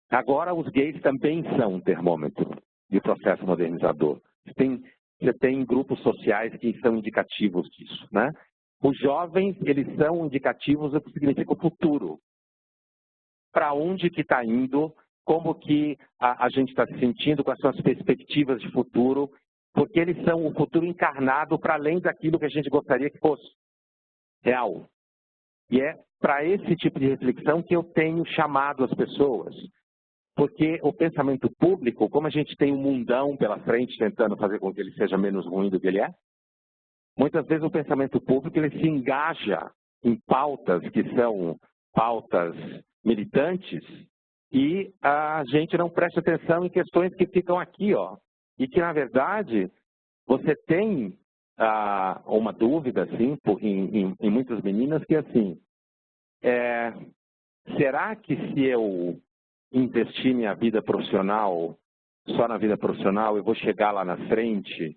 Agora, os gays também são um termômetro de processo modernizador. Você tem grupos sociais que são indicativos disso, né? Os jovens, eles são indicativos do que significa o futuro. Para onde que está indo, como que a gente está se sentindo, quais são as perspectivas de futuro, porque eles são o futuro encarnado para além daquilo que a gente gostaria que fosse real. E é para esse tipo de reflexão que eu tenho chamado as pessoas. Porque o pensamento público, como a gente tem um mundão pela frente tentando fazer com que ele seja menos ruim do que ele é, muitas vezes o pensamento público ele se engaja em pautas que são pautas militantes e a gente não presta atenção em questões que ficam aqui, ó. E que, na verdade, você tem uma dúvida, assim, em muitas meninas, que assim, será que se eu investir minha vida profissional, só na vida profissional, eu vou chegar lá na frente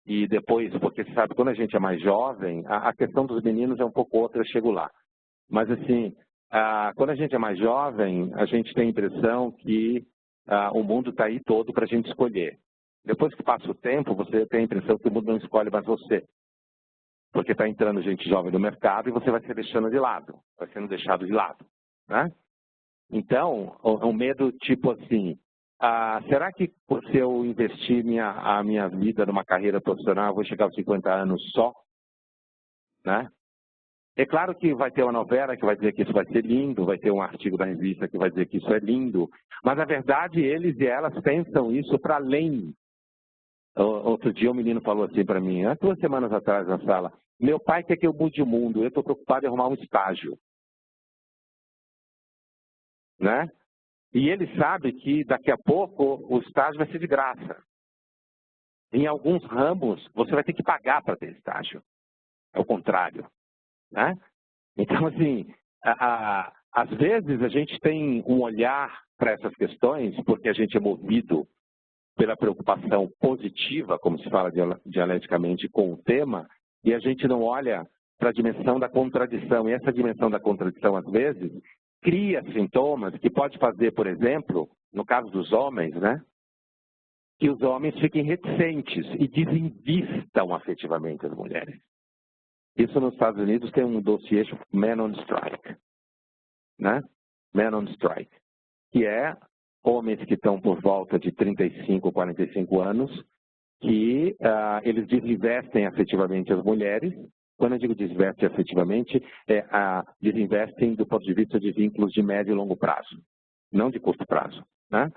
e depois, porque você sabe, quando a gente é mais jovem, a questão dos meninos é um pouco outra, eu chego lá. Mas assim, quando a gente é mais jovem, a gente tem a impressão que o mundo está aí todo para a gente escolher. Depois que passa o tempo, você tem a impressão que o mundo não escolhe mais você. Porque está entrando gente jovem no mercado e você vai ser deixando de lado, vai sendo deixado de lado, né? Então, um medo tipo assim, será que se eu investir a minha vida numa carreira profissional, eu vou chegar aos 50 anos só? Né? É claro que vai ter uma novela que vai dizer que isso vai ser lindo, vai ter um artigo da revista que vai dizer que isso é lindo, mas na verdade eles e elas pensam isso para além. Outro dia um menino falou assim para mim, há 2 semanas atrás na sala, meu pai quer que eu mude o mundo, eu estou preocupado em arrumar um estágio. Né? E ele sabe que daqui a pouco o estágio vai ser de graça. Em alguns ramos, você vai ter que pagar para ter estágio. É o contrário. Né? Então, assim, às vezes a gente tem um olhar para essas questões porque a gente é movido pela preocupação positiva, como se fala dialeticamente, com o tema, e a gente não olha para a dimensão da contradição. E essa dimensão da contradição, às vezes, cria sintomas que pode fazer, por exemplo, no caso dos homens, né, que os homens fiquem reticentes e desinvistam afetivamente as mulheres. Isso nos Estados Unidos tem um dossiê Man on Strike, né? Man on Strike, que é homens que estão por volta de 35, 45 anos, que eles desinvestem afetivamente as mulheres. Quando eu digo desinvestem afetivamente, desinvestem do ponto de vista de vínculos de médio e longo prazo, não de curto prazo, né?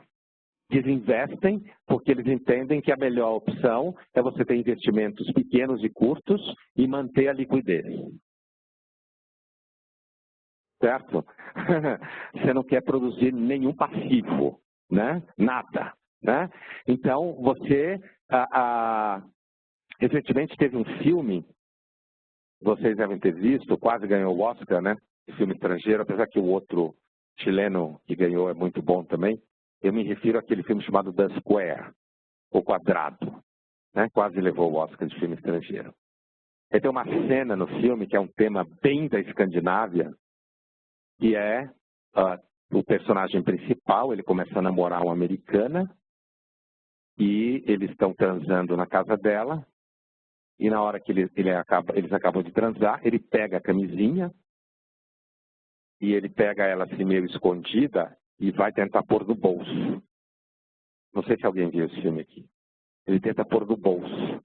Desinvestem porque eles entendem que a melhor opção é você ter investimentos pequenos e curtos e manter a liquidez. Certo? Você não quer produzir nenhum passivo, né? Nada. Né? Então, você, recentemente teve um filme, vocês devem ter visto, quase ganhou o Oscar, né? Filme estrangeiro, apesar que o outro chileno que ganhou é muito bom também. Eu me refiro àquele filme chamado The Square, O Quadrado, né? Quase levou o Oscar de filme estrangeiro. E tem uma cena no filme que é um tema bem da Escandinávia, que é o personagem principal, ele começa a namorar uma americana e eles estão transando na casa dela e na hora que eles acabam de transar, ele pega a camisinha e ele pega ela assim meio escondida e vai tentar pôr no bolso. Não sei se alguém viu esse filme aqui. Ele tenta pôr no bolso.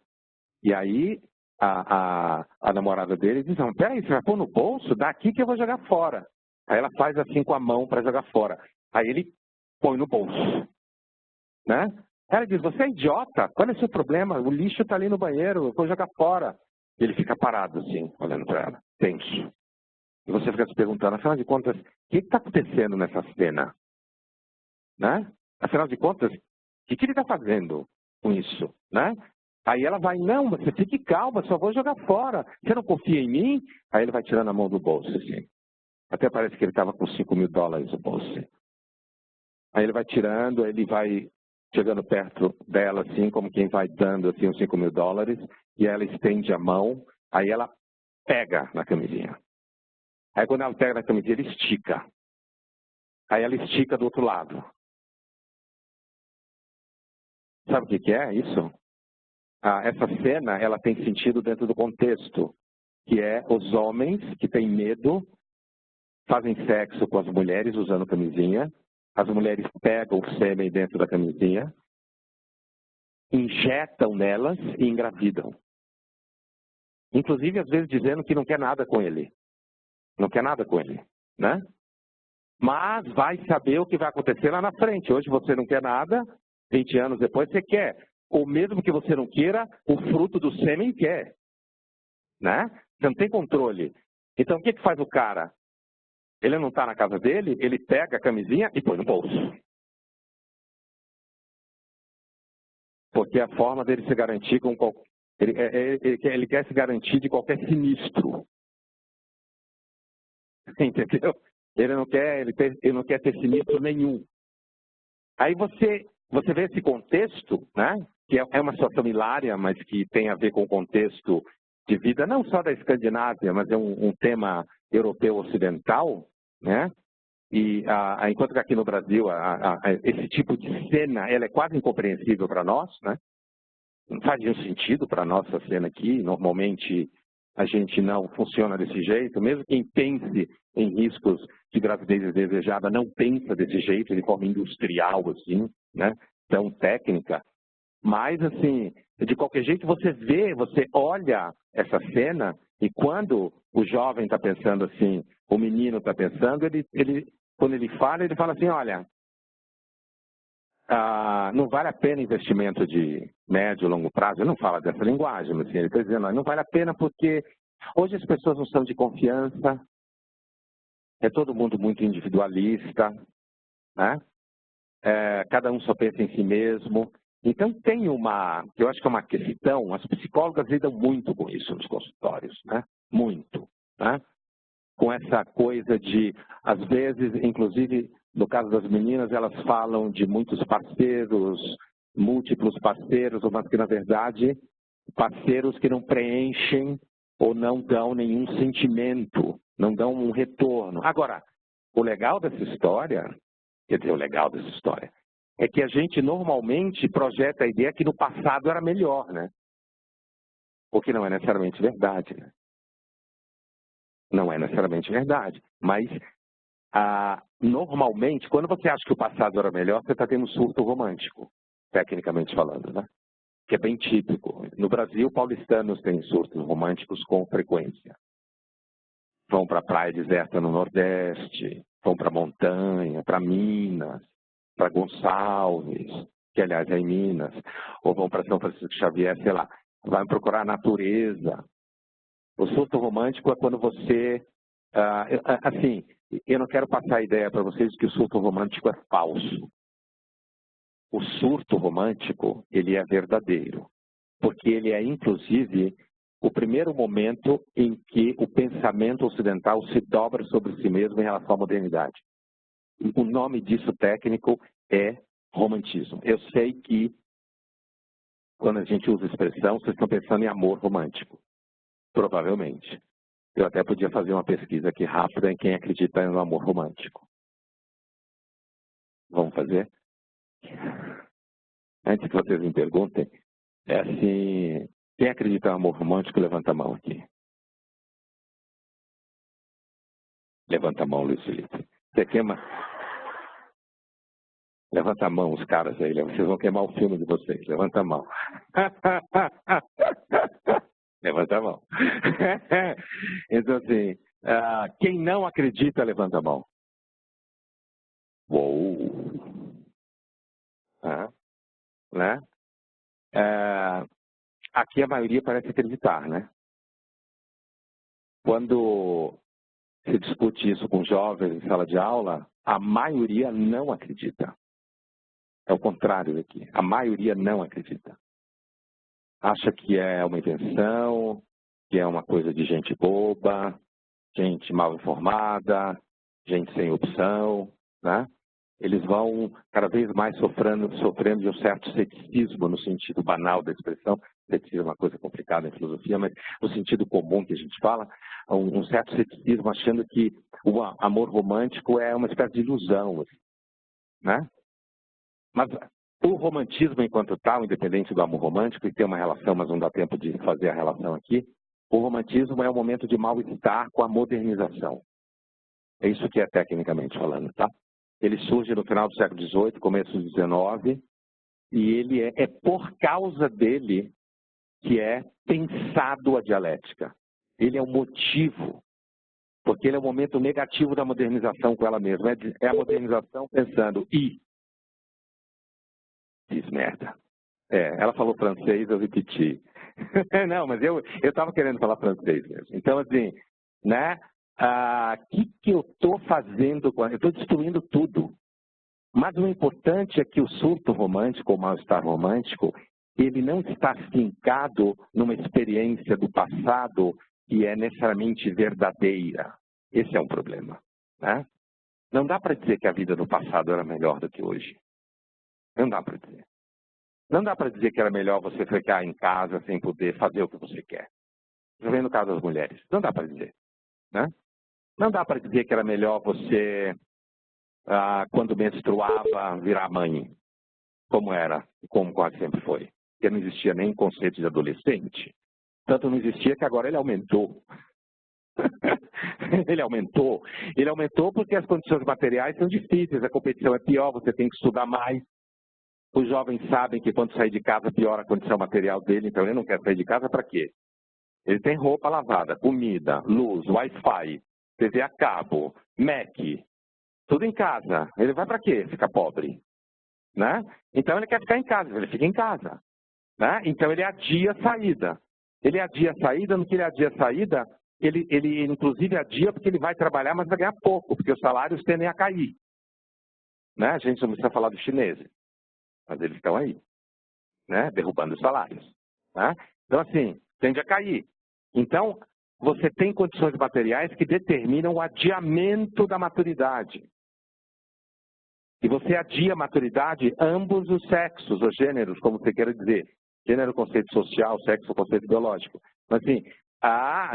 E aí a namorada dele diz, não, peraí, você vai pôr no bolso? Dá aqui que eu vou jogar fora. Aí ela faz assim com a mão para jogar fora. Aí ele põe no bolso. Né? Ela diz, você é idiota, qual é o seu problema? O lixo está ali no banheiro, eu vou jogar fora. E ele fica parado assim, olhando para ela, tenso. E você fica se perguntando, afinal de contas, o que está acontecendo nessa cena? Né? Afinal de contas, o que ele está fazendo com isso? Né? Aí ela vai, não, você fique calma, só vou jogar fora. Você não confia em mim? Aí ele vai tirando a mão do bolso, assim. Até parece que ele estava com $5.000 no bolso. Aí ele vai tirando, ele vai chegando perto dela, assim, como quem vai dando assim, uns $5.000, e ela estende a mão, aí ela pega na camisinha. Aí quando ela pega na camisinha, ele estica. Aí ela estica do outro lado. Sabe o que é isso? Essa cena, ela tem sentido dentro do contexto, que é os homens que têm medo, fazem sexo com as mulheres usando camisinha, as mulheres pegam o sêmen dentro da camisinha, injetam nelas e engravidam. Inclusive, às vezes, dizendo que não quer nada com ele. Não quer nada com ele, né? Mas vai saber o que vai acontecer lá na frente. Hoje você não quer nada, 20 anos depois você quer. Ou mesmo que você não queira, o fruto do sêmen quer. Né? Você não tem controle. Então, o que faz o cara? Ele não está na casa dele, ele pega a camisinha e põe no bolso. Porque é a forma dele se garantir com ele quer se garantir de qualquer sinistro. Entendeu? Ele não quer ter sinistro nenhum. Aí você vê esse contexto, né? Que é uma situação hilária, mas que tem a ver com o contexto de vida, não só da Escandinávia, mas é um tema europeu ocidental. né? E enquanto que aqui no Brasil esse tipo de cena ela é quase incompreensível para nós, né? Não faz nenhum sentido para a nossa cena aqui. Normalmente a gente não funciona desse jeito. Mesmo quem pense em riscos de gravidez indesejada não pensa desse jeito, de forma industrial, assim, né? Tão técnica. Mas, assim, de qualquer jeito você vê, você olha essa cena e quando o jovem está pensando assim, o menino está pensando, quando ele fala assim, olha, não vale a pena investimento de médio e longo prazo. Ele não fala dessa linguagem, mas assim, ele está dizendo, não vale a pena porque hoje as pessoas não são de confiança, é todo mundo muito individualista, né? Cada um só pensa em si mesmo. Então tem eu acho que é uma questão, as psicólogas lidam muito com isso nos consultórios, né? Muito, né? Com essa coisa de, às vezes, inclusive, no caso das meninas, elas falam de muitos parceiros, múltiplos parceiros, mas que, na verdade, parceiros que não preenchem ou não dão nenhum sentimento, não dão um retorno. Agora, o legal dessa história, é que a gente normalmente projeta a ideia que no passado era melhor, né? O que não é necessariamente verdade, né? Não é necessariamente verdade, mas normalmente, quando você acha que o passado era melhor, você está tendo um surto romântico, tecnicamente falando, né? Que é bem típico. No Brasil, paulistanos têm surtos românticos com frequência. Vão para a praia deserta no Nordeste, vão para a montanha, para Minas, para Gonçalves, que aliás é em Minas, ou vão para São Francisco Xavier, sei lá, vai procurar a natureza. O surto romântico é quando você, assim, eu não quero passar a ideia para vocês que o surto romântico é falso. O surto romântico, ele é verdadeiro, porque ele é, inclusive, o primeiro momento em que o pensamento ocidental se dobra sobre si mesmo em relação à modernidade. O nome disso técnico é romantismo. Eu sei que, quando a gente usa a expressão, vocês estão pensando em amor romântico. Provavelmente. Eu até podia fazer uma pesquisa aqui rápida em quem acredita no amor romântico. Vamos fazer? Antes que vocês me perguntem, é assim, quem acredita no amor romântico, levanta a mão aqui. Levanta a mão, Luiz Felipe. Você queima? Levanta a mão, os caras aí. Vocês vão queimar o filme de vocês. Levanta a mão. Levanta a mão. Então, assim, quem não acredita, levanta a mão. Uou! Né? Aqui a maioria parece acreditar, né? Quando se discute isso com jovens em sala de aula, a maioria não acredita. É o contrário aqui. A maioria não acredita. Acha que é uma invenção, que é uma coisa de gente boba, gente mal informada, gente sem opção, né? Eles vão cada vez mais sofrendo de um certo ceticismo, no sentido banal da expressão. Ceticismo é uma coisa complicada em filosofia, mas no sentido comum que a gente fala, um certo ceticismo achando que o amor romântico é uma espécie de ilusão, né? Mas o romantismo enquanto tal, independente do amor romântico, e tem uma relação, mas não dá tempo de fazer a relação aqui, o romantismo é um momento de mal-estar com a modernização. É isso que é tecnicamente falando, tá? Ele surge no final do século XVIII, começo do XIX, e ele é por causa dele que é pensado a dialética. Ele é o motivo, porque ele é o momento negativo da modernização com ela mesma. É a modernização pensando, fiz merda. Ela falou francês, eu repeti. Não, mas eu estava querendo falar francês mesmo. Então, assim, né? Que eu estou fazendo? Eu estou destruindo tudo. Mas o importante é que o surto romântico, ou mal-estar romântico, ele não está fincado numa experiência do passado que é necessariamente verdadeira. Esse é um problema, né? Não dá para dizer que a vida no passado era melhor do que hoje. Não dá para dizer. Não dá para dizer que era melhor você ficar em casa sem poder fazer o que você quer. Já vem no caso das mulheres. Não dá para dizer, né? Não dá para dizer que era melhor você, quando menstruava, virar mãe, como era, como quase sempre foi. Porque não existia nem conceito de adolescente. Tanto não existia que agora ele aumentou. Ele aumentou porque as condições materiais são difíceis, a competição é pior, você tem que estudar mais. Os jovens sabem que quando sair de casa piora a condição material dele, então ele não quer sair de casa para quê? Ele tem roupa lavada, comida, luz, Wi-Fi, TV a cabo, Mac, tudo em casa. Ele vai para quê? Ficar pobre, né? Então ele quer ficar em casa, ele fica em casa, né? Então ele adia a saída. Ele adia a saída, no que ele adia a saída, ele inclusive adia porque ele vai trabalhar, mas vai ganhar pouco, porque os salários tendem a cair. Né? A gente não precisa falar dos chineses, mas eles estão aí, né? Derrubando os salários. Né? Então, assim, tende a cair. Então, você tem condições materiais que determinam o adiamento da maturidade. E você adia a maturidade ambos os sexos, os gêneros, como você queira dizer. Gênero, conceito social, sexo, conceito biológico. Mas, assim,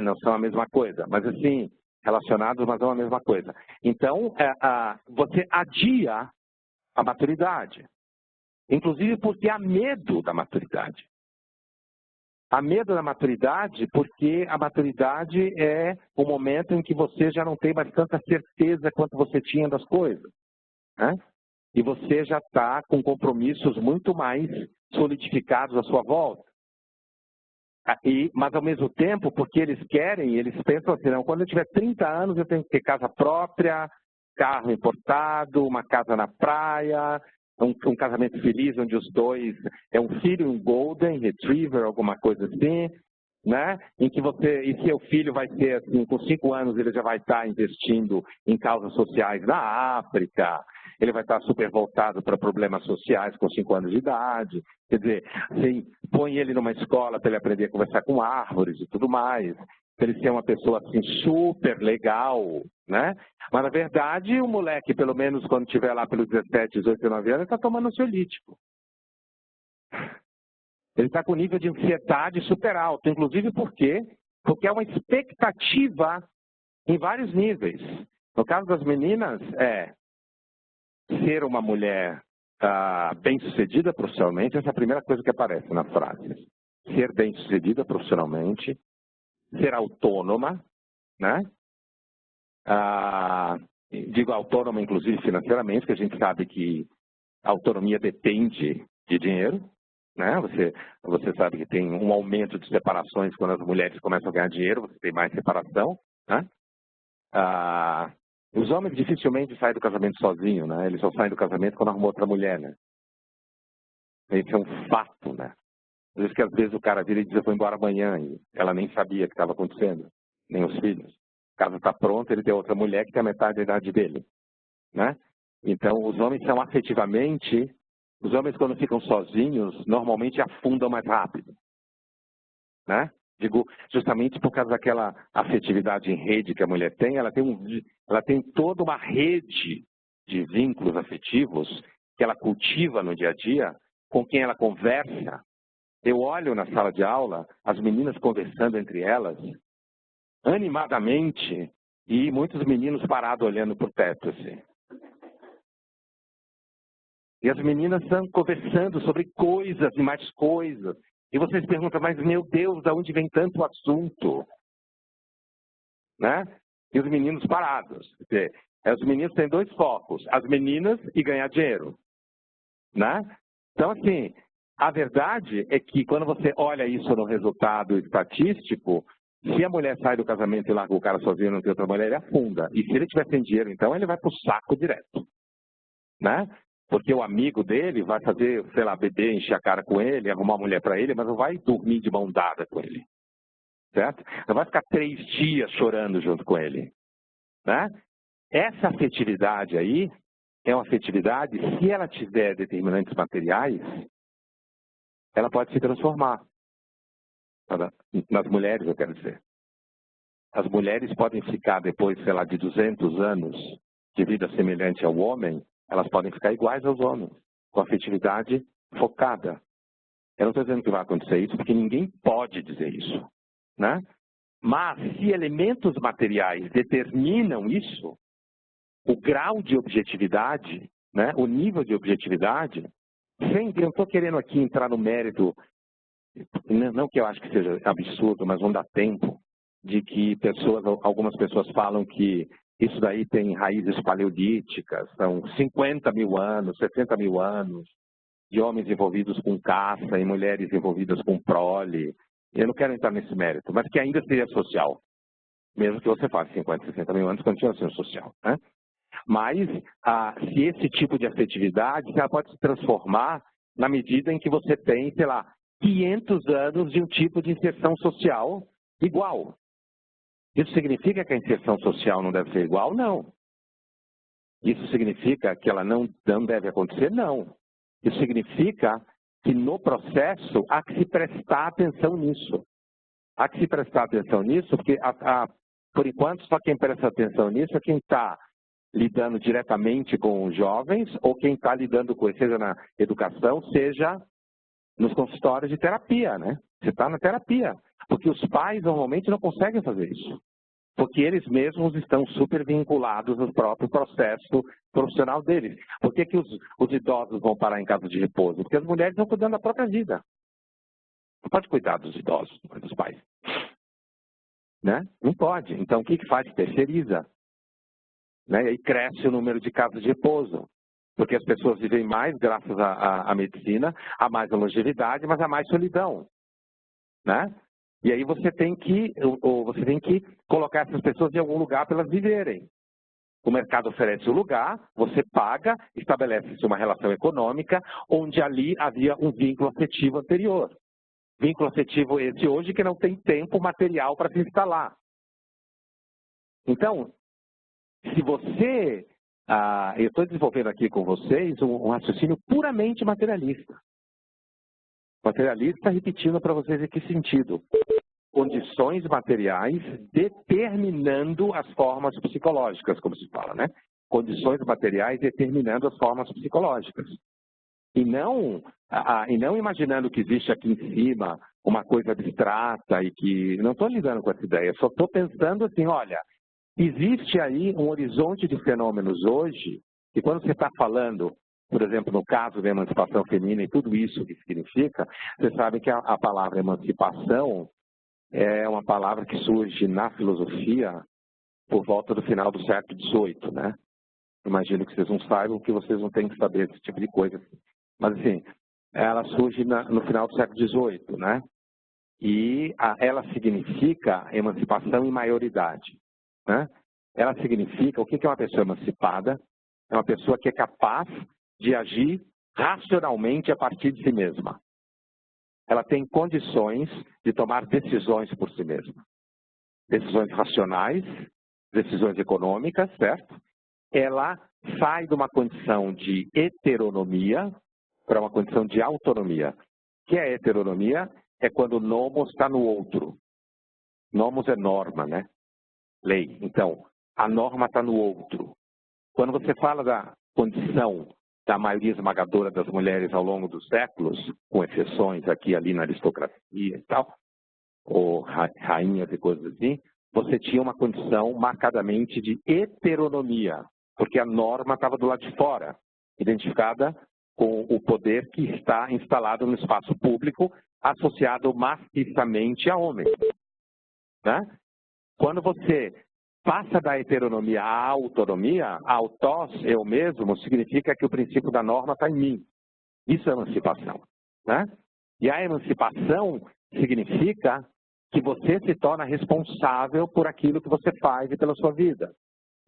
não são a mesma coisa, mas assim, relacionados, mas são a mesma coisa. Então, você adia a maturidade, inclusive porque há medo da maturidade. Há medo da maturidade porque a maturidade é o momento em que você já não tem mais tanta certeza quanto você tinha das coisas. Né? E você já está com compromissos muito mais solidificados à sua volta. Mas, ao mesmo tempo, porque eles pensam assim, não, quando eu tiver 30 anos, eu tenho que ter casa própria, carro importado, uma casa na praia, um casamento feliz, onde os dois é um filho, um golden retriever, alguma coisa assim, né? E seu filho vai ser assim, com 5 anos, ele já vai estar investindo em causas sociais na África, ele vai estar super voltado para problemas sociais com 5 anos de idade. Quer dizer, assim, põe ele numa escola para ele aprender a conversar com árvores e tudo mais, para ele ser uma pessoa assim, super legal, né? Mas, na verdade, o moleque, pelo menos quando estiver lá pelos 17, 18, 19 anos, está tomando ansiolítico. Ele está com nível de ansiedade super alto, inclusive porque é uma expectativa em vários níveis. No caso das meninas, ser uma mulher bem-sucedida profissionalmente, essa é a primeira coisa que aparece na frase. Ser bem-sucedida profissionalmente, ser autônoma, né? Digo autônoma, inclusive financeiramente, porque a gente sabe que a autonomia depende de dinheiro. Né? Você sabe que tem um aumento de separações quando as mulheres começam a ganhar dinheiro, você tem mais separação. Né? Os homens dificilmente saem do casamento sozinhos, né? Eles só saem do casamento quando arrumam outra mulher. Né? Isso é um fato. Né? Por isso que às vezes o cara vira e diz, eu vou embora amanhã, e ela nem sabia o que estava acontecendo, nem os filhos. A casa está pronta, ele tem outra mulher que tem a metade da idade dele. Né? Então, os homens são afetivamente... Os homens, quando ficam sozinhos, normalmente afundam mais rápido. Né? Digo, justamente por causa daquela afetividade em rede que a mulher tem, ela tem toda uma rede de vínculos afetivos que ela cultiva no dia a dia, com quem ela conversa. Eu olho na sala de aula, as meninas conversando entre elas, animadamente, e muitos meninos parados olhando para o teto, assim. E as meninas estão conversando sobre coisas e mais coisas. E vocês perguntam, mas meu Deus, de onde vem tanto assunto? Né? E os meninos parados. Quer dizer, os meninos têm 2 focos, as meninas e ganhar dinheiro. Né? Então, assim, a verdade é que quando você olha isso no resultado estatístico, se a mulher sai do casamento e larga o cara sozinho e não tem outra mulher, ele afunda. E se ele tiver sem dinheiro, então, ele vai para o saco direto. Né? Porque o amigo dele vai fazer, sei lá, beber, encher a cara com ele, arrumar uma mulher para ele, mas não vai dormir de mão dada com ele. Certo? Não vai ficar 3 dias chorando junto com ele. Né? Essa afetividade aí é uma afetividade, se ela tiver determinantes materiais, ela pode se transformar. Nas mulheres, eu quero dizer. As mulheres podem ficar depois, sei lá, de 200 anos de vida semelhante ao homem, elas podem ficar iguais aos homens, com afetividade focada. Eu não estou dizendo que vai acontecer isso, porque ninguém pode dizer isso. Né? Mas se elementos materiais determinam isso, o grau de objetividade, né, o nível de objetividade, eu não estou querendo aqui entrar no mérito, não que eu acho que seja absurdo, mas não dá tempo, de que algumas pessoas falam que isso daí tem raízes paleolíticas, são 50 mil anos, 60 mil anos, de homens envolvidos com caça e mulheres envolvidas com prole. Eu não quero entrar nesse mérito, mas que ainda seria social. Mesmo que você faça 50, 60 mil anos, continua sendo social, né? Mas, se esse tipo de afetividade, ela pode se transformar na medida em que você tem, sei lá, 500 anos de um tipo de inserção social igual. Isso significa que a inserção social não deve ser igual? Não. Isso significa que ela não deve acontecer? Não. Isso significa que no processo há que se prestar atenção nisso. Há que se prestar atenção nisso, porque, por enquanto, só quem presta atenção nisso é quem está lidando diretamente com os jovens ou quem está lidando com, seja na educação, seja nos consultórios de terapia, né? Você está na terapia. Porque os pais normalmente não conseguem fazer isso. Porque eles mesmos estão super vinculados ao próprio processo profissional deles. Por que os idosos vão parar em casa de repouso? Porque as mulheres estão cuidando da própria vida. Não pode cuidar dos idosos, dos pais. Né? Não pode. Então, o que faz? Terceiriza. Né? E aí cresce o número de casas de repouso. Porque as pessoas vivem mais graças à medicina, há mais longevidade, mas há mais solidão. Né? E aí você tem que colocar essas pessoas em algum lugar para elas viverem. O mercado oferece o lugar, você paga, estabelece-se uma relação econômica, onde ali havia um vínculo afetivo anterior. Vínculo afetivo esse hoje que não tem tempo material para se instalar. Então, se você... eu estou desenvolvendo aqui com vocês um raciocínio puramente materialista. Materialista repetindo para vocês em que sentido? Condições materiais determinando as formas psicológicas, como se fala, né? Condições materiais determinando as formas psicológicas. E não imaginando que existe aqui em cima uma coisa abstrata e que... Não estou lidando com essa ideia, só estou pensando assim, olha, existe aí um horizonte de fenômenos hoje, e quando você está falando, por exemplo, no caso da emancipação feminina e tudo isso que significa, você sabe que a palavra emancipação é uma palavra que surge na filosofia por volta do final do século XVIII, né? Imagino que vocês não saibam, que vocês não têm que saber esse tipo de coisa. Mas, assim, ela surge no final do século XVIII, né? E ela significa emancipação em maioridade, né? Ela significa, o que é uma pessoa emancipada? É uma pessoa que é capaz de agir racionalmente a partir de si mesma. Ela tem condições de tomar decisões por si mesma. Decisões racionais, decisões econômicas, certo? Ela sai de uma condição de heteronomia para uma condição de autonomia. O que é heteronomia? É quando o nomos está no outro. Nomos é norma, né? Lei. Então, a norma está no outro. Quando você fala da condição da maioria esmagadora das mulheres ao longo dos séculos, com exceções aqui e ali na aristocracia e tal, ou rainhas e coisas assim, você tinha uma condição marcadamente de heteronomia, porque a norma estava do lado de fora, identificada com o poder que está instalado no espaço público, associado maciçamente a homens. Né? Quando você passa da heteronomia à autonomia, autós, eu mesmo, significa que o princípio da norma está em mim. Isso é emancipação. Né? E a emancipação significa que você se torna responsável por aquilo que você faz e pela sua vida.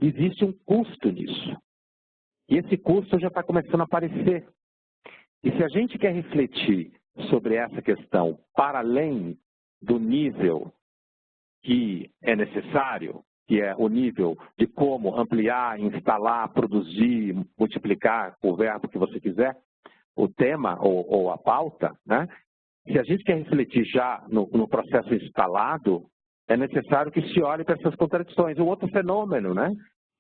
Existe um custo nisso. E esse custo já está começando a aparecer. E se a gente quer refletir sobre essa questão para além do nível que é necessário, que é o nível de como ampliar, instalar, produzir, multiplicar o verbo que você quiser, o tema ou a pauta, né? Se a gente quer refletir já no processo instalado, é necessário que se olhe para essas contradições. O outro fenômeno, né,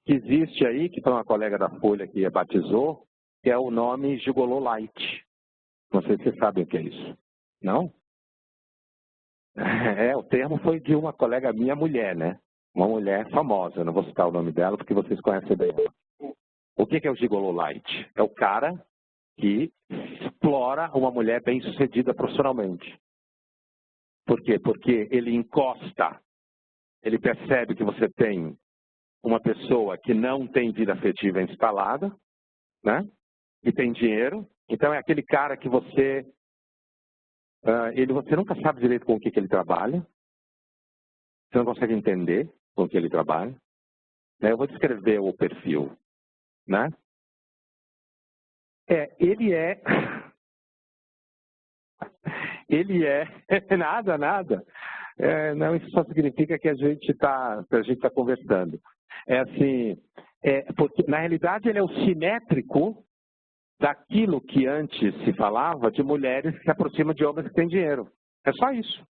que existe aí, que foi uma colega da Folha que batizou, que é o nome Gigolô Light. Não sei se vocês sabem o que é isso. Não? O termo foi de uma colega minha, mulher, né? Uma mulher famosa, não vou citar o nome dela porque vocês conhecem bem ela. O que é o gigolo light? É o cara que explora uma mulher bem-sucedida profissionalmente. Por quê? Porque ele encosta, ele percebe que você tem uma pessoa que não tem vida afetiva instalada, né? E tem dinheiro. Então é aquele cara que você nunca sabe direito com o que ele trabalha. Você não consegue entender com o que ele trabalha. Eu vou descrever o perfil, né? Ele é nada. Não, isso só significa que a gente está conversando. Porque na realidade ele é o simétrico daquilo que antes se falava de mulheres que se aproximam de homens que têm dinheiro. É só isso.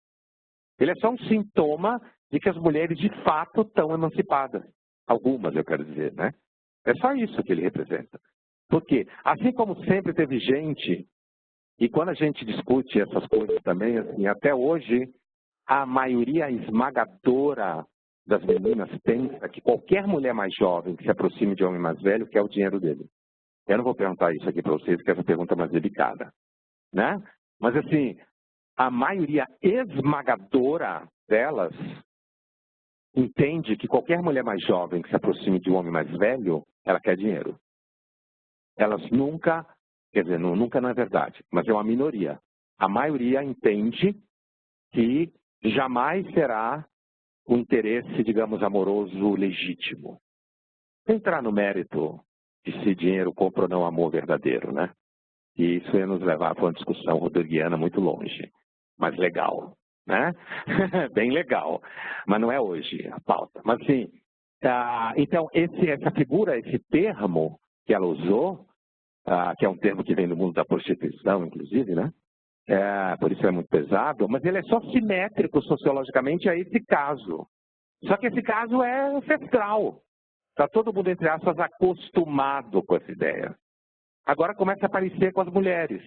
Ele é só um sintoma de que as mulheres de fato estão emancipadas. Algumas, eu quero dizer, né? É só isso que ele representa. Porque, assim como sempre teve gente, e quando a gente discute essas coisas também, assim, até hoje, a maioria esmagadora das meninas pensa que qualquer mulher mais jovem que se aproxime de homem mais velho quer o dinheiro dele. Eu não vou perguntar isso aqui para vocês, porque essa pergunta é mais delicada, né? Mas, assim, a maioria esmagadora delas entende que qualquer mulher mais jovem que se aproxime de um homem mais velho, ela quer dinheiro. Elas nunca, quer dizer, nunca não é verdade, mas é uma minoria. A maioria entende que jamais será o interesse, digamos, amoroso legítimo. Entrar no mérito de se dinheiro compra ou não amor verdadeiro, né? E isso ia nos levar para uma discussão rodriguiana muito longe, mas legal, né? Bem legal, mas não é hoje a pauta. Mas assim, então essa figura, esse termo que ela usou, que é um termo que vem do mundo da prostituição, inclusive, né? Por isso é muito pesado, mas ele é só simétrico sociologicamente a esse caso. Só que esse caso é ancestral. Está todo mundo, entre aspas, acostumado com essa ideia. Agora começa a aparecer com as mulheres.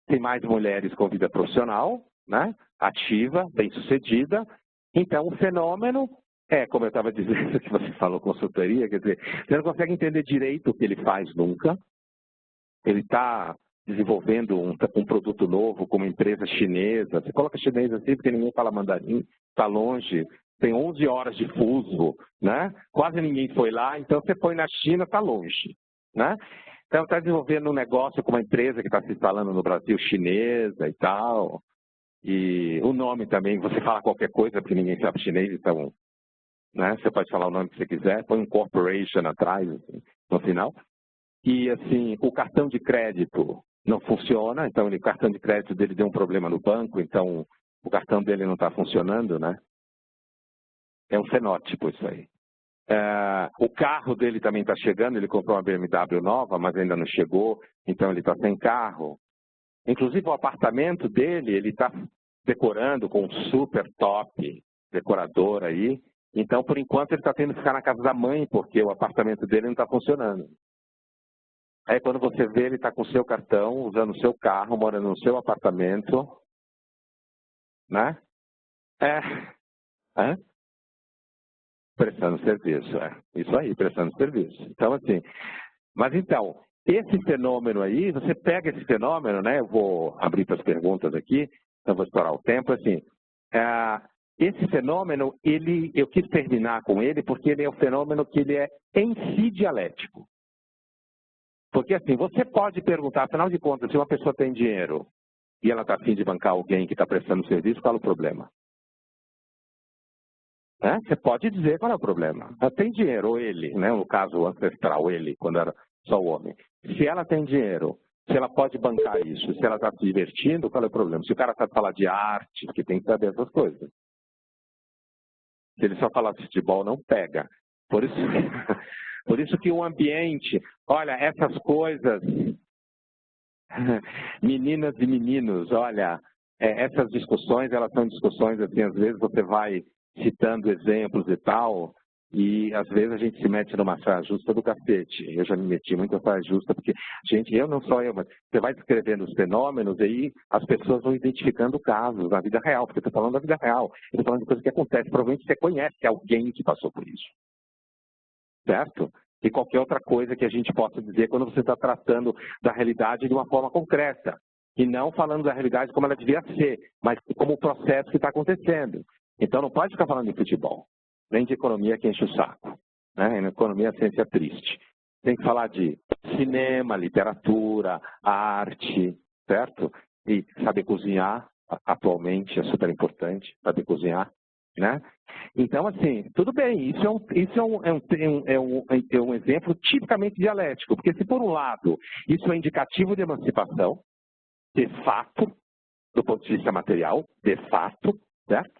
Tem mais mulheres com vida profissional, né? Ativa, bem-sucedida. Então o fenômeno como eu estava dizendo, que você falou consultoria, quer dizer, você não consegue entender direito o que ele faz nunca. Ele está desenvolvendo um produto novo com uma empresa chinesa. Você coloca chinesa assim porque ninguém fala mandarim, está longe, tem 11 horas de fuso, né? Quase ninguém foi lá, então você põe na China, está longe, né? Então está desenvolvendo um negócio com uma empresa que está se instalando no Brasil, chinesa e tal. E o nome também, você fala qualquer coisa porque ninguém sabe chinês, então, né? Você pode falar o nome que você quiser, põe um corporation atrás, assim, no final. E assim, o cartão de crédito não funciona, então o cartão de crédito dele deu um problema no banco, então o cartão dele não está funcionando, né? É um fenótipo isso aí. O carro dele também está chegando, ele comprou uma BMW nova, mas ainda não chegou, então ele está sem carro. Inclusive o apartamento dele, ele está decorando com um super top decorador aí, então por enquanto ele está tendo que ficar na casa da mãe, porque o apartamento dele não está funcionando. Aí quando você vê, ele está com o seu cartão, usando o seu carro, morando no seu apartamento, né? Prestando serviço, Isso aí, prestando serviço. Então, assim, mas então, esse fenômeno aí, você pega esse fenômeno, né? Eu vou abrir para as perguntas aqui, então vou estourar o tempo, assim. Esse fenômeno, eu quis terminar com ele porque ele é um fenômeno que ele é em si dialético. Porque assim, você pode perguntar, afinal de contas, se uma pessoa tem dinheiro e ela está a fim de bancar alguém que está prestando serviço, qual é o problema? Você pode dizer qual é o problema. Ela tem dinheiro, ou ele, né? No caso ancestral, ele, quando era só o homem. Se ela tem dinheiro, se ela pode bancar isso, se ela está se divertindo, qual é o problema? Se o cara está falando de arte, que tem que saber essas coisas. Se ele só falar de futebol, não pega. Por isso que o ambiente, olha, essas coisas, meninas e meninos, olha, essas discussões, elas são discussões, assim, às vezes você vai citando exemplos e tal, E às vezes a gente se mete numa saia justa do cacete. Eu já me meti muito na saia justa, porque, gente, eu não só eu, mas você vai descrevendo os fenômenos e aí as pessoas vão identificando casos da vida real, porque eu estou falando da vida real, eu estou falando de coisa que acontece. Provavelmente você conhece alguém que passou por isso. Certo? E qualquer outra coisa que a gente possa dizer quando você está tratando da realidade de uma forma concreta. E não falando da realidade como ela devia ser, mas como o processo que está acontecendo. Então não pode ficar falando de futebol, nem de economia que enche o saco. Né? Na economia a ciência é triste. Tem que falar de cinema, literatura, arte, certo? E saber cozinhar, atualmente é super importante, saber cozinhar. Né? Então, assim, tudo bem, isso é um exemplo tipicamente dialético, porque se por um lado isso é indicativo de emancipação, de fato, do ponto de vista material, de fato, certo?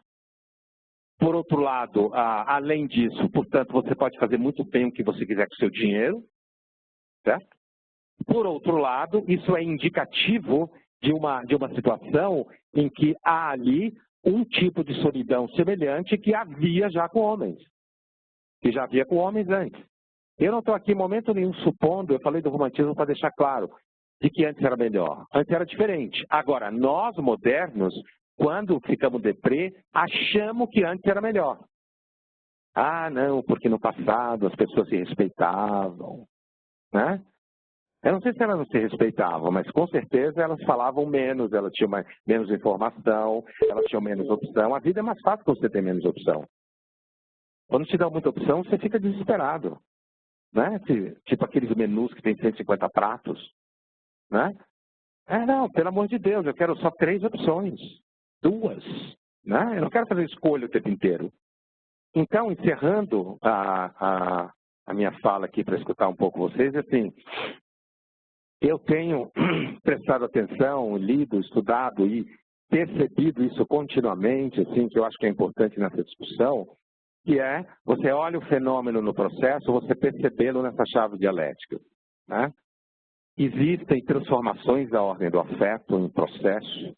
Por outro lado, além disso, portanto, você pode fazer muito bem o que você quiser com o seu dinheiro, certo? Por outro lado, isso é indicativo de uma situação em que há ali um tipo de solidão semelhante que havia já com homens, que já havia com homens antes. Eu não estou aqui em momento nenhum supondo, eu falei do romantismo para deixar claro, de que antes era melhor. Antes era diferente. Agora, nós modernos, quando ficamos deprê, achamos que antes era melhor. Ah, não, porque no passado as pessoas se respeitavam, né? Eu não sei se elas não se respeitavam, mas com certeza elas falavam menos, elas tinham menos informação, elas tinham menos opção. A vida é mais fácil quando você tem menos opção. Quando te dão muita opção, você fica desesperado. Né? Tipo aqueles menus que tem 150 pratos. Né? Não, pelo amor de Deus, eu quero só 3 opções. 2. Né? Eu não quero fazer escolha o tempo inteiro. Então, encerrando a minha fala aqui para escutar um pouco vocês, assim, eu tenho prestado atenção, lido, estudado e percebido isso continuamente, assim, que eu acho que é importante nessa discussão, que é, você olha o fenômeno no processo, você percebê-lo nessa chave dialética. Né? Existem transformações da ordem do afeto em processo.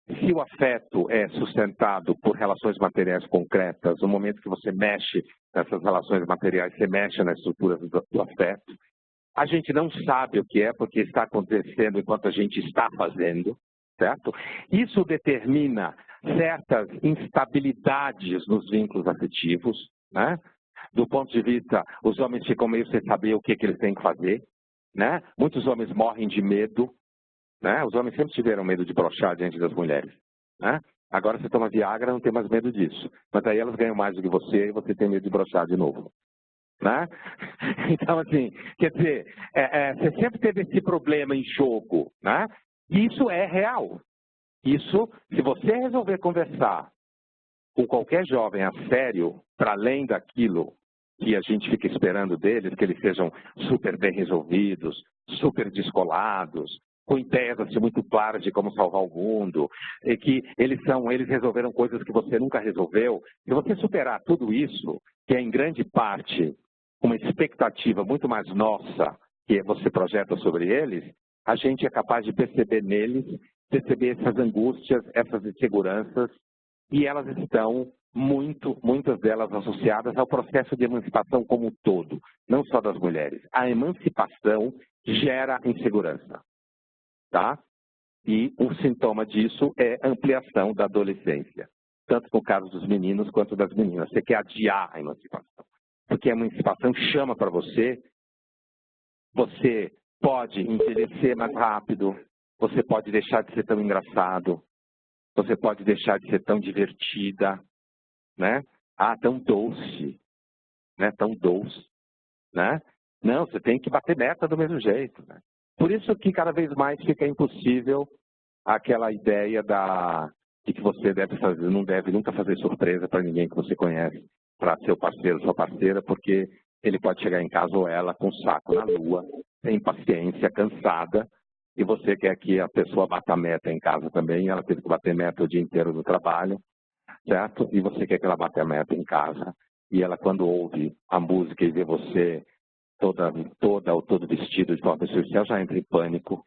Se o afeto é sustentado por relações materiais concretas, no momento que você mexe nessas relações materiais, você mexe na estrutura do afeto. A gente não sabe o que é, porque está acontecendo enquanto a gente está fazendo, certo? Isso determina certas instabilidades nos vínculos afetivos, né? Do ponto de vista, os homens ficam meio sem saber o que eles têm que fazer, né? Muitos homens morrem de medo, né? Os homens sempre tiveram medo de broxar diante das mulheres, né? Agora você toma Viagra, não tem mais medo disso. Mas aí elas ganham mais do que você e você tem medo de broxar de novo. Né? Então, assim, quer dizer, você sempre teve esse problema em jogo, né? Isso é real. Isso, se você resolver conversar com qualquer jovem a sério, para além daquilo que a gente fica esperando deles, que eles sejam super bem resolvidos, super descolados, com ideias assim, muito claras de como salvar o mundo, e que eles resolveram coisas que você nunca resolveu. Se você superar tudo isso, que é em grande parte uma expectativa muito mais nossa que você projeta sobre eles, a gente é capaz de perceber neles, perceber essas angústias, essas inseguranças, e elas estão muitas delas associadas ao processo de emancipação como um todo, não só das mulheres. A emancipação gera insegurança, tá? E um sintoma disso é a ampliação da adolescência, tanto no caso dos meninos quanto das meninas. Você quer adiar a emancipação. Porque a emancipação chama para você, você pode envelhecer mais rápido, você pode deixar de ser tão engraçado, você pode deixar de ser tão divertida, né? Tão doce, né? Tão doce, né? Não, você tem que bater meta do mesmo jeito, né? Por isso que cada vez mais fica impossível aquela ideia de que você não deve nunca fazer surpresa para ninguém que você conhece, para seu parceiro, sua parceira, porque ele pode chegar em casa ou ela com o saco na lua, sem paciência, cansada, e você quer que a pessoa bata a meta em casa também, ela teve que bater meta o dia inteiro no trabalho, certo? E você quer que ela bata a meta em casa, e ela quando ouve a música e vê você todo vestido de forma especial, já entra em pânico,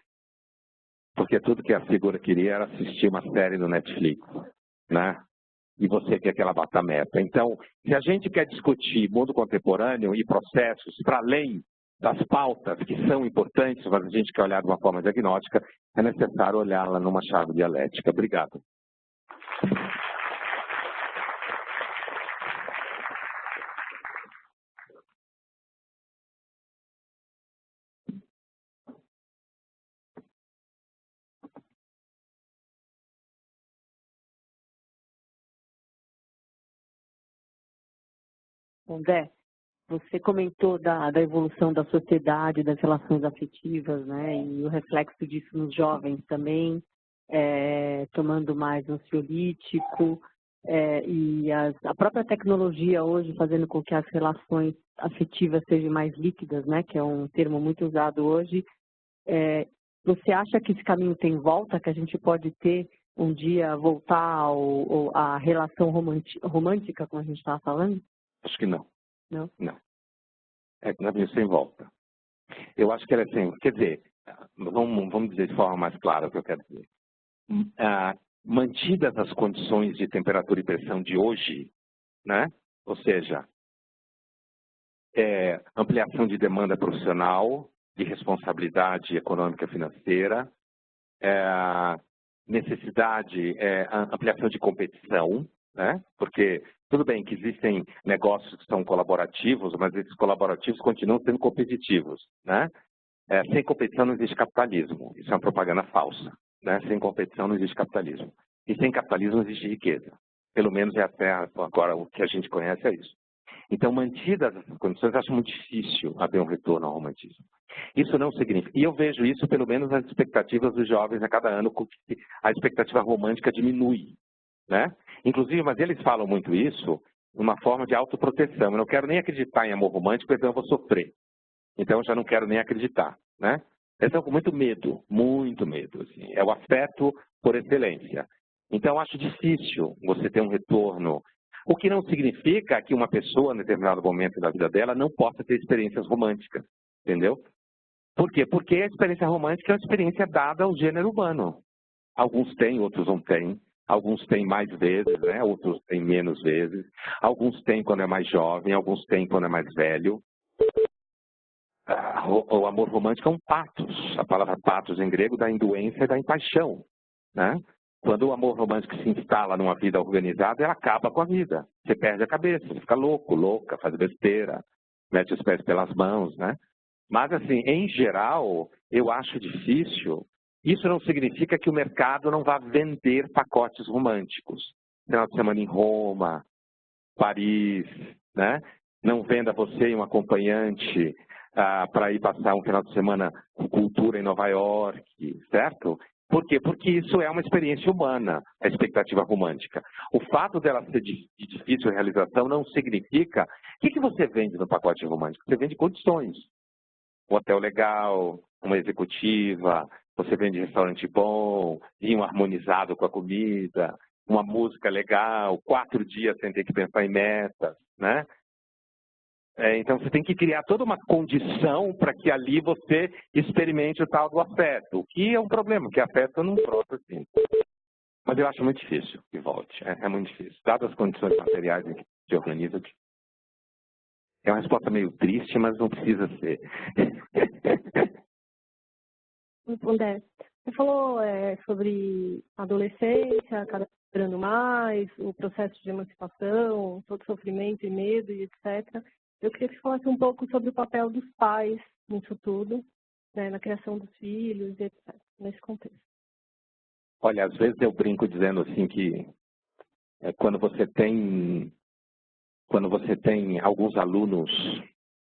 porque tudo que a figura queria era assistir uma série no Netflix, né? e você quer que ela bata a meta. Então, se a gente quer discutir mundo contemporâneo e processos para além das pautas que são importantes, mas a gente quer olhar de uma forma diagnóstica, é necessário olhá-la numa chave dialética. Obrigado. André, você comentou da evolução da sociedade, das relações afetivas, né, e o reflexo disso nos jovens também, tomando mais ansiolítico, e a própria tecnologia hoje fazendo com que as relações afetivas sejam mais líquidas, né, que é um termo muito usado hoje. Você acha que esse caminho tem volta, que a gente pode ter um dia voltar à relação romântica, como a gente estava falando? Acho que não. Não? Não. É caminho sem volta. Eu acho que ela é sem... Quer dizer, vamos dizer de forma mais clara o que eu quero dizer. Mantidas as condições de temperatura e pressão de hoje, né? Ou seja, ampliação de demanda profissional, de responsabilidade econômica e financeira, necessidade, ampliação de competição, né? Porque tudo bem que existem negócios que são colaborativos, mas esses colaborativos continuam sendo competitivos, né? Sem competição não existe capitalismo, isso é uma propaganda falsa, né? Sem competição não existe capitalismo. E sem capitalismo não existe riqueza. Pelo menos até agora o que a gente conhece é isso. Então, mantidas essas condições, acho muito difícil haver um retorno ao romantismo. Isso não significa... E eu vejo isso, pelo menos, nas expectativas dos jovens a cada ano, que a expectativa romântica diminui, né? Inclusive, mas eles falam muito isso numa forma de autoproteção. Eu não quero nem acreditar em amor romântico, porque eu vou sofrer. Então, eu já não quero nem acreditar, né? Eles estão com muito medo, assim. É o afeto por excelência. Então, eu acho difícil você ter um retorno. O que não significa que uma pessoa, em determinado momento da vida dela, não possa ter experiências românticas, entendeu? Por quê? Porque a experiência romântica é uma experiência dada ao gênero humano. Alguns têm, outros não têm. Alguns têm mais vezes, né? Outros têm menos vezes. Alguns têm quando é mais jovem, alguns têm quando é mais velho. O amor romântico é um pathos. A palavra pathos em grego dá em doença e dá em paixão, né? Quando o amor romântico se instala numa vida organizada, ela acaba com a vida. Você perde a cabeça, você fica louco, louca, faz besteira, mete os pés pelas mãos, né? Mas, assim, em geral, eu acho difícil. Isso não significa que o mercado não vá vender pacotes românticos. Final de semana em Roma, Paris, né? Não venda você e um acompanhante para ir passar um final de semana com cultura em Nova York, certo? Por quê? Porque isso é uma experiência humana, a expectativa romântica. O fato dela ser de difícil realização não significa... O que você vende no pacote romântico? Você vende condições. Um hotel legal, uma executiva, você vende restaurante bom, vinho harmonizado com a comida, uma música legal, 4 dias sem ter que pensar em metas, né? Então, você tem que criar toda uma condição para que ali você experimente o tal do afeto, o que é um problema, porque afeto não brota assim. Mas eu acho muito difícil que volte, é muito difícil. Dadas as condições materiais em que se organiza, é uma resposta meio triste, mas não precisa ser. André, você falou sobre adolescência, cada vez esperando mais, o processo de emancipação, todo sofrimento e medo e etc. Eu queria que você falasse um pouco sobre o papel dos pais nisso tudo, né, na criação dos filhos e etc., nesse contexto. Olha, às vezes eu brinco dizendo assim que quando você tem alguns alunos,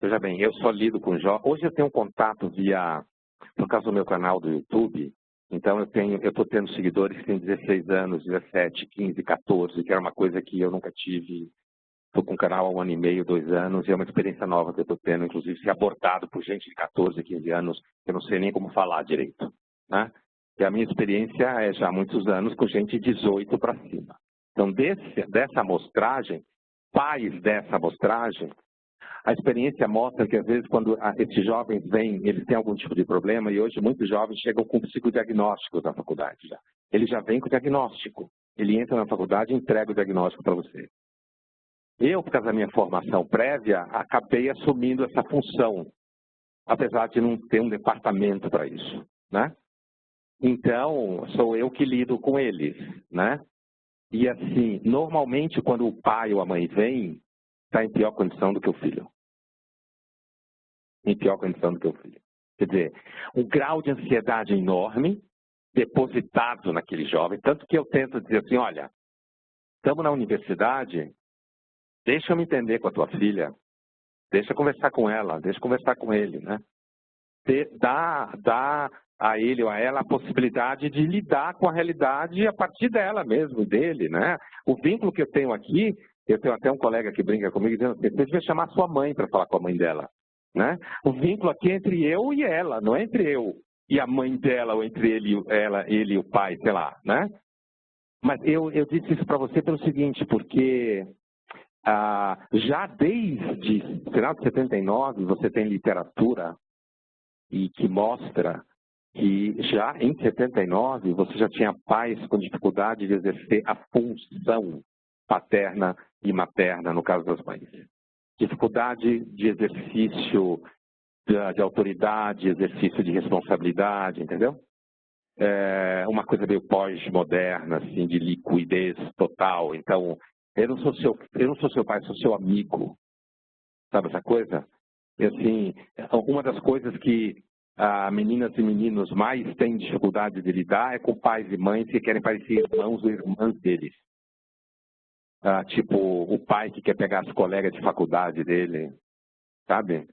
veja bem, eu só lido com jovens. Hoje eu tenho um contato por causa do meu canal do YouTube, então eu estou tendo seguidores que têm 16 anos, 17, 15, 14, que era uma coisa que eu nunca tive. Estou com o canal há 1 ano e meio, 2 anos, e é uma experiência nova que eu estou tendo, inclusive ser abordado por gente de 14, 15 anos, que eu não sei nem como falar direito, né? E a minha experiência é já há muitos anos com gente de 18 para cima. Então, dessa amostragem, pais dessa amostragem, a experiência mostra que, às vezes, quando esses jovens vêm, eles têm algum tipo de problema, e hoje muitos jovens chegam com psicodiagnósticos na faculdade já. Eles já vêm com diagnóstico. Ele entra na faculdade e entrega o diagnóstico para você. Eu, por causa da minha formação prévia, acabei assumindo essa função, apesar de não ter um departamento para isso, né? Então, sou eu que lido com eles, né? E assim, normalmente quando o pai ou a mãe vem, está em pior condição do que o filho. Em pior condição do que o filho. Quer dizer, um grau de ansiedade enorme depositado naquele jovem. Tanto que eu tento dizer assim, olha, estamos na universidade, deixa eu me entender com a tua filha, deixa eu conversar com ela, deixa eu conversar com ele, né? Dá a ele ou a ela a possibilidade de lidar com a realidade a partir dela mesmo, dele, né? O vínculo que eu tenho aqui, eu tenho até um colega que brinca comigo dizendo assim, você devia chamar sua mãe para falar com a mãe dela, né? O vínculo aqui é entre eu e ela, não é entre eu e a mãe dela, ou entre ele e o pai, sei lá, né? Mas eu disse isso para você pelo seguinte, porque já desde o final de 79, você tem literatura e que mostra que já em 79 você já tinha pais com dificuldade de exercer a função paterna e materna, no caso das mães. Dificuldade de exercício de autoridade, exercício de responsabilidade, entendeu? Uma coisa meio pós-moderna, assim, de liquidez total. Então, eu não sou seu pai, sou seu amigo. Sabe essa coisa? E, assim, uma das coisas que meninas e meninos mais têm dificuldade de lidar é com pais e mães que querem parecer irmãos ou irmãs deles. Tipo, o pai que quer pegar as colegas de faculdade dele, sabe?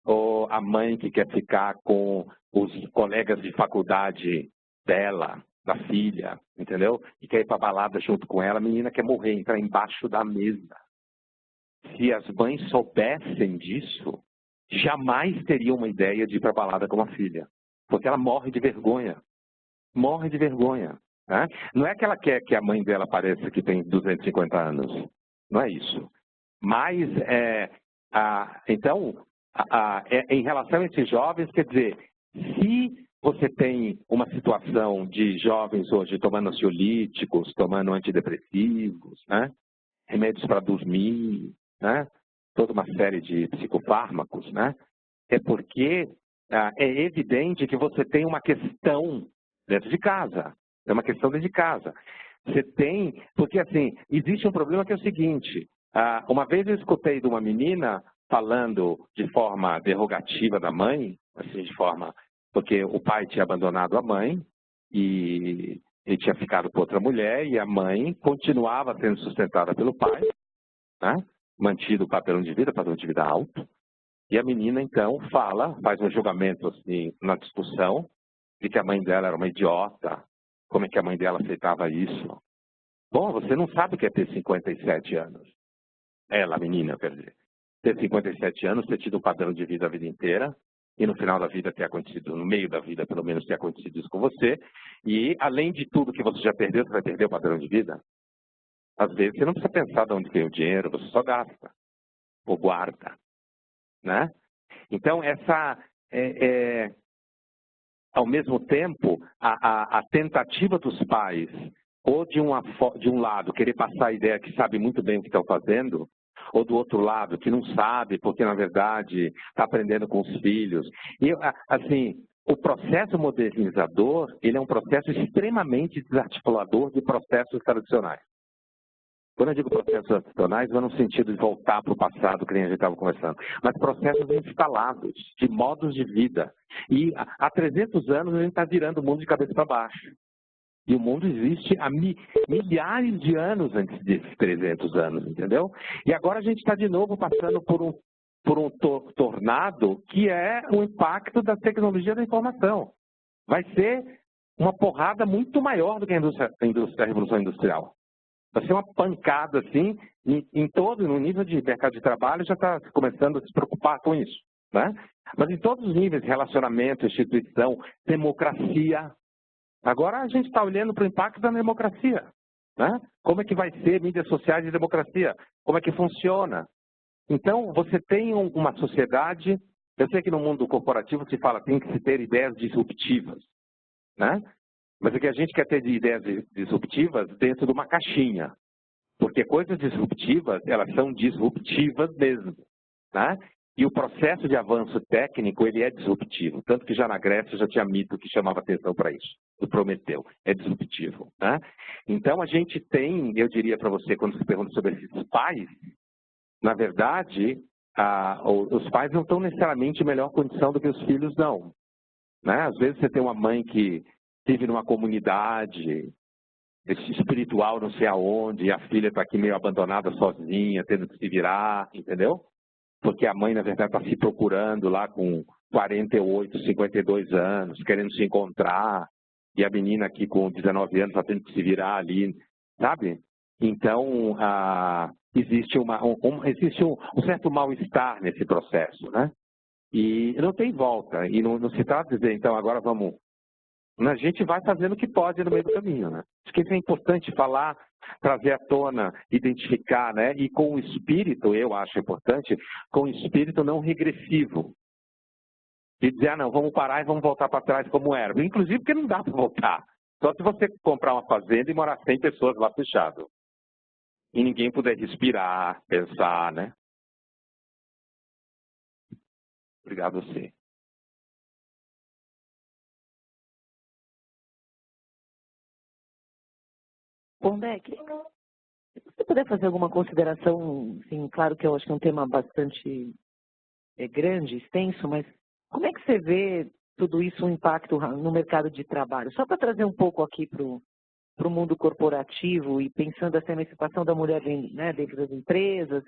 Ou a mãe que quer ficar com os colegas de faculdade dela, da filha, entendeu? E quer ir pra balada junto com ela, a menina quer morrer, entrar embaixo da mesa. Se as mães soubessem disso, jamais teriam uma ideia de ir pra balada com a filha. Porque ela morre de vergonha. Morre de vergonha. Né? Não é que ela quer que a mãe dela pareça que tem 250 anos. Não é isso. Mas, então, em relação a esses jovens, quer dizer, se você tem uma situação de jovens hoje tomando ansiolíticos, tomando antidepressivos, né? Remédios para dormir, né? Toda uma série de psicofármacos, né? É porque é evidente que você tem uma questão dentro de casa. É uma questão dentro de casa. Você tem, porque assim, existe um problema que é o seguinte, uma vez eu escutei de uma menina falando de forma derogativa da mãe, assim, de forma, porque o pai tinha abandonado a mãe e ele tinha ficado com outra mulher e a mãe continuava sendo sustentada pelo pai, né? Mantido o padrão de vida alto. E a menina, então, faz um julgamento assim, na discussão de que a mãe dela era uma idiota. Como é que a mãe dela aceitava isso? Bom, você não sabe o que é ter 57 anos. Ela, a menina, quer dizer. Ter 57 anos, ter tido um padrão de vida a vida inteira, e no final da vida ter acontecido, no meio da vida, pelo menos, ter acontecido isso com você. E, além de tudo que você já perdeu, você vai perder o padrão de vida. Às vezes, você não precisa pensar de onde vem o dinheiro, você só gasta. Ou guarda. Né? Então, ao mesmo tempo, a tentativa dos pais, ou de um lado, querer passar a ideia que sabe muito bem o que estão fazendo, ou do outro lado, que não sabe, porque, na verdade, está aprendendo com os filhos. E, assim, o processo modernizador, ele é um processo extremamente desarticulador de processos tradicionais. Quando eu digo processos tradicionais, não é no sentido de voltar para o passado, que nem a gente estava conversando, mas processos instalados, de modos de vida. E há 300 anos a gente está virando o mundo de cabeça para baixo. E o mundo existe há milhares de anos antes desses 300 anos, entendeu? E agora a gente está de novo passando por um tornado que é o impacto da tecnologia da informação. Vai ser uma porrada muito maior do que a Revolução Industrial. Vai ser uma pancada, assim, no nível de mercado de trabalho, já está começando a se preocupar com isso, né? Mas em todos os níveis, relacionamento, instituição, democracia. Agora a gente está olhando para o impacto da democracia, né? Como é que vai ser mídias sociais e democracia? Como é que funciona? Então, você tem uma sociedade, eu sei que no mundo corporativo se fala que tem que se ter ideias disruptivas, né? Mas é que a gente quer ter de ideias disruptivas dentro de uma caixinha. Porque coisas disruptivas, elas são disruptivas mesmo, né? E o processo de avanço técnico, ele é disruptivo. Tanto que já na Grécia já tinha mito que chamava atenção para isso. O Prometeu é disruptivo, né? Então a gente tem, eu diria para você, quando você pergunta sobre esses pais, na verdade, os pais não estão necessariamente em melhor condição do que os filhos, não. Né? Às vezes você tem uma mãe que vive numa comunidade espiritual não sei aonde, e a filha está aqui meio abandonada sozinha, tendo que se virar, entendeu? Porque a mãe, na verdade, está se procurando lá com 48, 52 anos, querendo se encontrar, e a menina aqui com 19 anos está tendo que se virar ali, sabe? Então, existe um certo mal-estar nesse processo, né? E não tem volta, e não se trata de dizer, então, agora vamos... A gente vai fazendo o que pode no meio do caminho, né? Acho que isso é importante falar, trazer à tona, identificar, né? E com o espírito, eu acho importante, com o espírito não regressivo. De dizer, não, vamos parar e vamos voltar para trás como era. Inclusive porque não dá para voltar. Só se você comprar uma fazenda e morar 100 pessoas lá fechado. E ninguém puder respirar, pensar, né? Obrigado a você. Pondé, se você puder fazer alguma consideração, assim, claro que eu acho que é um tema bastante grande, extenso, mas como é que você vê tudo isso, um impacto no mercado de trabalho? Só para trazer um pouco aqui para o mundo corporativo e pensando essa emancipação da mulher, né, dentro das empresas.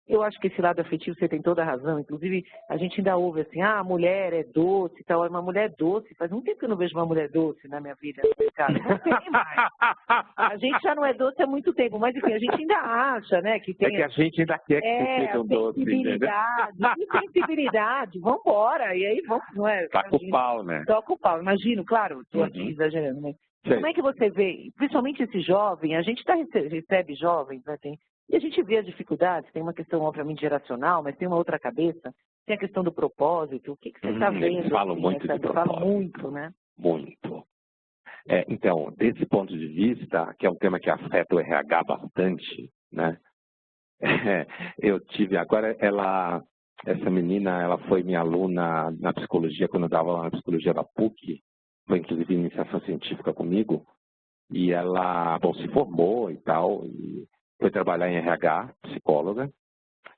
Eu acho que esse lado afetivo você tem toda a razão. Inclusive, a gente ainda ouve assim, a mulher é doce e tal. Uma mulher doce, faz muito tempo que eu não vejo uma mulher doce na minha vida no mercado. Não tem mais. A gente já não é doce há muito tempo, mas enfim, a gente ainda acha, né, que tem... É que a gente ainda quer que sejam doces, entendeu? Sensibilidade, vamos embora. E aí vamos, não é? Toca o pau, né? Toca o pau, imagino, claro, estou aqui exagerando, mas como é que você vê, principalmente esse jovem, a gente recebe jovens, né, e a gente vê as dificuldades, tem uma questão obviamente geracional, mas tem uma outra cabeça, tem a questão do propósito, o que você está vendo? Eles falam muito de propósito. Falam muito, né? Muito. Então, desse ponto de vista, que é um tema que afeta o RH bastante, né? Eu tive, agora essa menina, ela foi minha aluna na psicologia, quando eu dava lá na psicologia da PUC, foi inclusive em iniciação científica comigo, e ela, se formou e tal, e foi trabalhar em RH, psicóloga,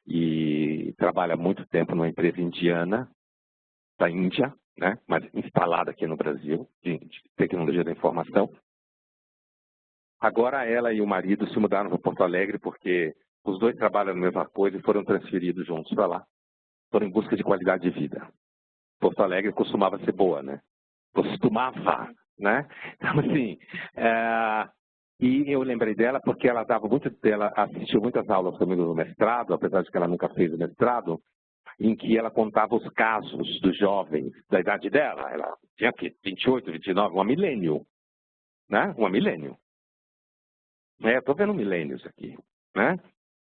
e trabalha há muito tempo numa empresa indiana, da Índia, né, mas instalada aqui no Brasil, de tecnologia da informação. Agora ela e o marido se mudaram para Porto Alegre porque os dois trabalham na mesma coisa e foram transferidos juntos para lá. Foram em busca de qualidade de vida. Porto Alegre costumava ser boa, né? Costumava, né? Então, assim, e eu lembrei dela porque ela assistiu muitas aulas comigo no mestrado, apesar de que ela nunca fez o mestrado, em que ela contava os casos dos jovens da idade dela. Ela tinha aqui 28, 29, uma milênio, né? Uma milênio. Estou vendo milênios aqui, né?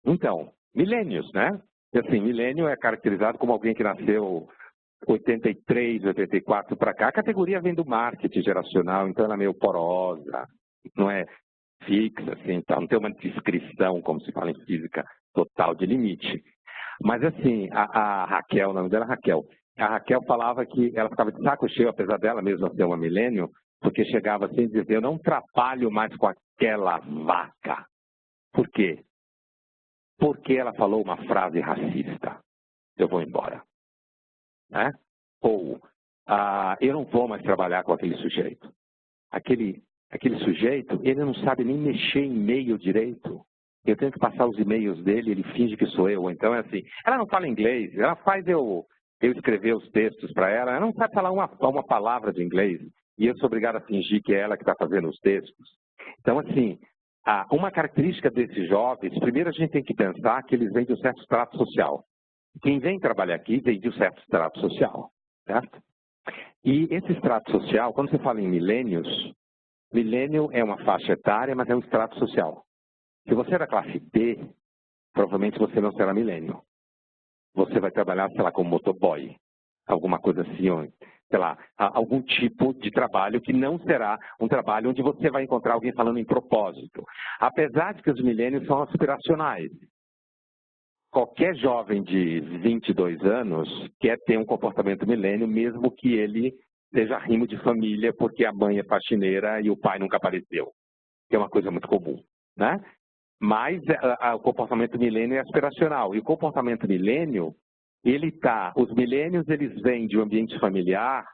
Então, milênios, né? E assim, milênio é caracterizado como alguém que nasceu 83, 84 para cá. A categoria vem do marketing geracional, então ela é meio porosa, não é fixa, assim, tá? Não tem uma descrição, como se fala em física, total de limite. Mas assim, a Raquel, o nome dela é Raquel. A Raquel falava que ela ficava de saco cheio, apesar dela mesma ser uma milênio, porque chegava assim e dizia, eu não trabalho mais com aquela vaca. Por quê? Porque ela falou uma frase racista. Eu vou embora. Né? Ou, eu não vou mais trabalhar com aquele sujeito. Aquele sujeito, ele não sabe nem mexer em e-mail direito. Eu tenho que passar os e-mails dele, ele finge que sou eu. Então é assim, ela não fala inglês, ela faz eu escrever os textos para ela, ela não sabe falar uma palavra de inglês. E eu sou obrigado a fingir que é ela que está fazendo os textos. Então, assim, uma característica desses jovens, primeiro a gente tem que pensar que eles vêm de um certo extrato social. Quem vem trabalhar aqui vem de um certo extrato social, certo? E esse extrato social, quando você fala em milênios, milênio é uma faixa etária, mas é um extrato social. Se você é da classe B, provavelmente você não será milênio. Você vai trabalhar, sei lá, como motoboy, alguma coisa assim, sei lá, algum tipo de trabalho que não será um trabalho onde você vai encontrar alguém falando em propósito. Apesar de que os milênios são aspiracionais. Qualquer jovem de 22 anos quer ter um comportamento milênio, mesmo que ele seja rimo de família, porque a mãe é faxineira e o pai nunca apareceu, que é uma coisa muito comum, né? Mas o comportamento milênio é aspiracional. E o comportamento milênio, os milênios, eles vêm de um ambiente familiar,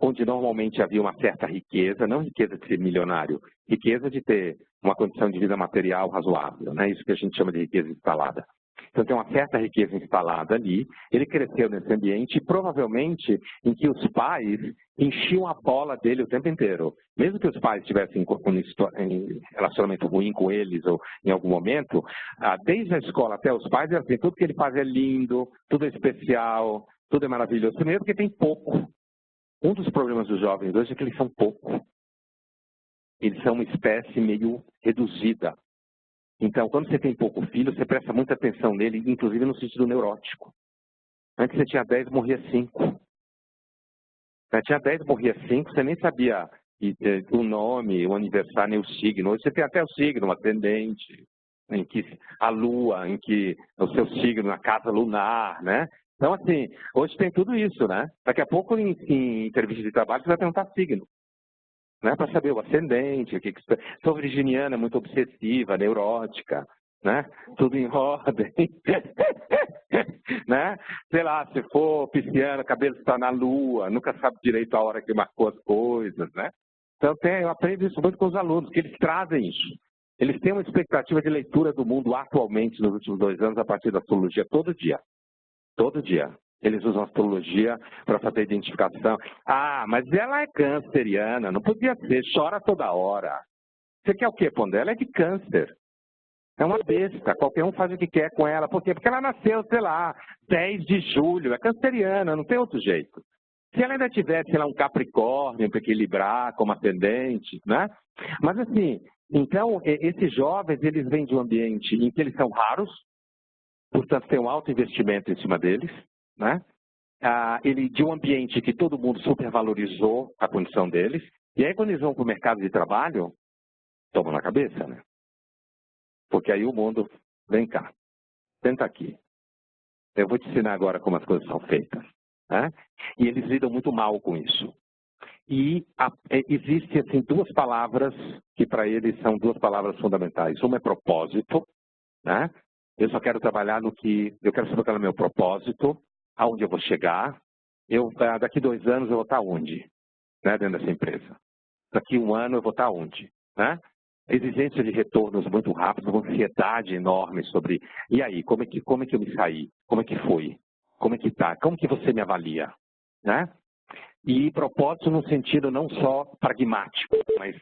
onde normalmente havia uma certa riqueza, não riqueza de ser milionário, riqueza de ter uma condição de vida material razoável, né? Isso que a gente chama de riqueza instalada. Então tem uma certa riqueza instalada ali, ele cresceu nesse ambiente e provavelmente em que os pais enchiam a bola dele o tempo inteiro. Mesmo que os pais tivessem em relacionamento ruim com eles ou em algum momento, desde a escola até os pais, assim, tudo que ele faz é lindo, tudo é especial, tudo é maravilhoso. Primeiro porque tem pouco. Um dos problemas dos jovens hoje é que eles são pouco. Eles são uma espécie meio reduzida. Então, quando você tem pouco filho, você presta muita atenção nele, inclusive no sentido neurótico. Antes você tinha 10, morria 5. Você tinha 10, morria 5, você nem sabia o nome, o aniversário, nem o signo. Hoje você tem até o signo, o ascendente, em que a lua, em que o seu signo, a casa lunar, né? Então, assim, hoje tem tudo isso, né? Daqui a pouco, em entrevista de trabalho, você vai perguntar signo. Né, para saber o ascendente, sou virginiana, muito obsessiva, neurótica, né? Tudo em ordem. Né? Sei lá, se for pisciana, cabelo está na lua, nunca sabe direito a hora que marcou as coisas, né? Então eu aprendo isso muito com os alunos, que eles trazem isso. Eles têm uma expectativa de leitura do mundo atualmente nos últimos 2 anos a partir da astrologia todo dia. Todo dia. Eles usam astrologia para fazer identificação. Ah, mas ela é canceriana, não podia ser, chora toda hora. Você quer o quê, Pondé? Ela é de câncer. É uma besta, qualquer um faz o que quer com ela. Por quê? Porque ela nasceu, sei lá, 10 de julho, é canceriana, não tem outro jeito. Se ela ainda tivesse, sei lá, um capricórnio para equilibrar como ascendente, né? Mas assim, então, esses jovens, eles vêm de um ambiente em que eles são raros, portanto tem um alto investimento em cima deles, né? De um ambiente que todo mundo supervalorizou a condição deles, e aí quando eles vão para o mercado de trabalho, tomam na cabeça, né? Porque aí o mundo, vem cá, senta aqui, eu vou te ensinar agora como as coisas são feitas, né? E eles lidam muito mal com isso. E existem assim, 2 palavras que para eles são 2 palavras fundamentais. Uma é propósito, né? Eu só quero trabalhar no que, eu quero saber qual é o meu propósito, aonde eu vou chegar, daqui 2 anos eu vou estar onde, né, dentro dessa empresa. Daqui 1 ano eu vou estar onde, né? Exigência de retornos muito rápidos, uma ansiedade enorme sobre, e aí, como é que eu me saí? Como é que foi? Como é que está? Como que você me avalia? Né? E propósito no sentido não só pragmático, mas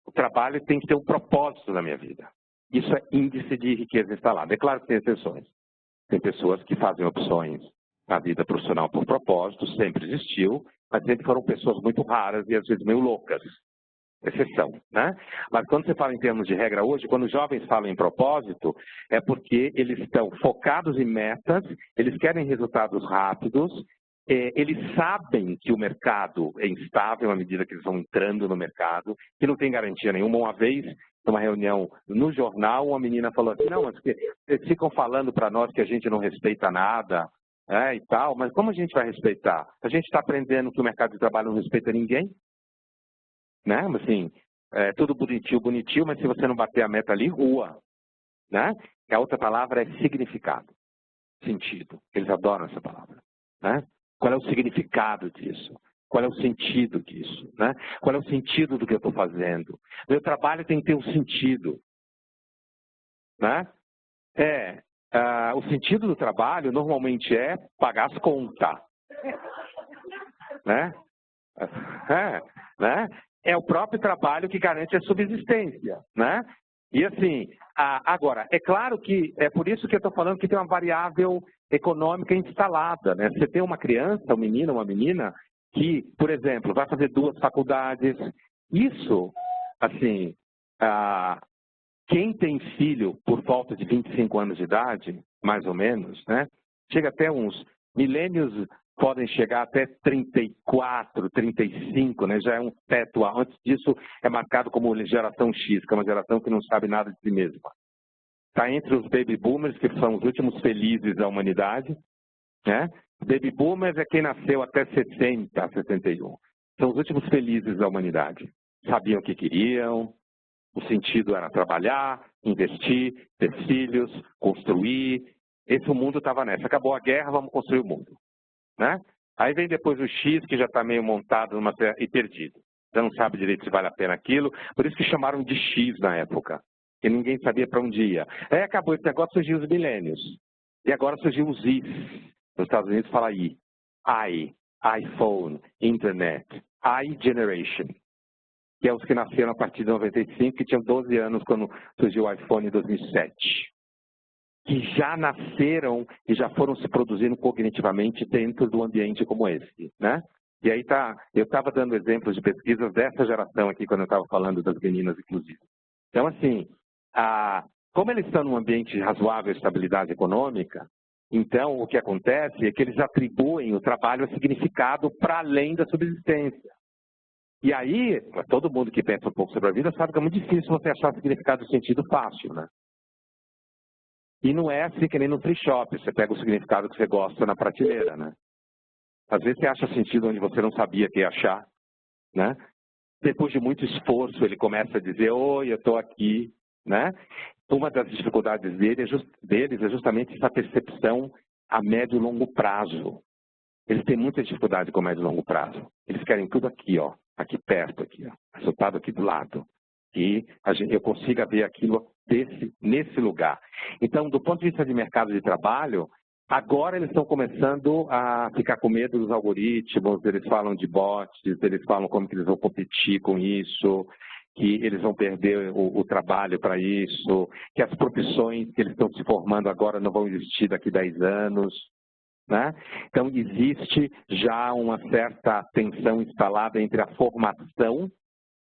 o trabalho tem que ter um propósito na minha vida. Isso é índice de riqueza instalada. É claro que tem exceções. Tem pessoas que fazem opções na vida profissional por propósito, sempre existiu, mas sempre foram pessoas muito raras e às vezes meio loucas. Exceção, né? Mas quando você fala em termos de regra hoje, quando os jovens falam em propósito, é porque eles estão focados em metas, eles querem resultados rápidos, eles sabem que o mercado é instável à medida que eles vão entrando no mercado, que não tem garantia nenhuma. Uma vez, numa reunião no jornal, uma menina falou assim, não, mas eles ficam falando para nós que a gente não respeita nada, e tal, mas como a gente vai respeitar? A gente está aprendendo que o mercado de trabalho não respeita ninguém, né? Assim, tudo bonitinho, mas se você não bater a meta ali, rua, né? E a outra palavra é significado, sentido. Eles adoram essa palavra, né? Qual é o significado disso? Qual é o sentido disso, né? Qual é o sentido do que eu estou fazendo? Meu trabalho tem que ter um sentido, né? O sentido do trabalho normalmente é pagar as contas, né? Né? É o próprio trabalho que garante a subsistência, né? E assim, agora, é claro que, é por isso que eu estou falando que tem uma variável econômica instalada, né? Você tem uma criança, um menino, uma menina, que, por exemplo, vai fazer 2 faculdades. Isso, assim, quem tem filho por volta de 25 anos de idade, mais ou menos, né? Chega até uns milênios podem chegar até 34, 35, né? Já é um teto. Antes disso, é marcado como geração X, que é uma geração que não sabe nada de si mesma. Está entre os baby boomers, que são os últimos felizes da humanidade, né? Baby boomers é quem nasceu até 60, 61. São os últimos felizes da humanidade. Sabiam o que queriam, o sentido era trabalhar, investir, ter filhos, construir. Esse o mundo estava nessa. Acabou a guerra, vamos construir o mundo, né? Aí vem depois o X, que já está meio montado e perdido. Já não sabe direito se vale a pena aquilo. Por isso que chamaram de X na época, que ninguém sabia para onde ia. Aí acabou esse negócio, surgiu os milênios. E agora surgiu os Is. Nos Estados Unidos fala I. iPhone, Internet, iGeneration. Que é os que nasceram a partir de 95, que tinham 12 anos quando surgiu o iPhone em 2007. Que já nasceram e já foram se produzindo cognitivamente dentro do ambiente como esse, né? E aí eu estava dando exemplos de pesquisas dessa geração aqui, quando eu estava falando das meninas inclusivas. Então, assim, como eles estão num ambiente de razoável estabilidade econômica, então o que acontece é que eles atribuem o trabalho a significado para além da subsistência. E aí, todo mundo que pensa um pouco sobre a vida sabe que é muito difícil você achar significado de sentido fácil, né? E não é assim que nem no free shop, você pega o significado que você gosta na prateleira, né? Às vezes você acha sentido onde você não sabia que ia achar, né? Depois de muito esforço, ele começa a dizer, oi, eu estou aqui, né? Uma das dificuldades deles é justamente essa percepção a médio e longo prazo. Eles têm muita dificuldade com médio e longo prazo. Eles querem tudo aqui, ó, aqui perto, aqui, ó, resultado aqui do lado. E eu consiga ver aquilo nesse lugar. Então, do ponto de vista de mercado de trabalho, agora eles estão começando a ficar com medo dos algoritmos, eles falam de bots, eles falam como que eles vão competir com isso, que eles vão perder o trabalho para isso, que as profissões que eles estão se formando agora não vão existir daqui a 10 anos. Né? Então, existe já uma certa tensão instalada entre a formação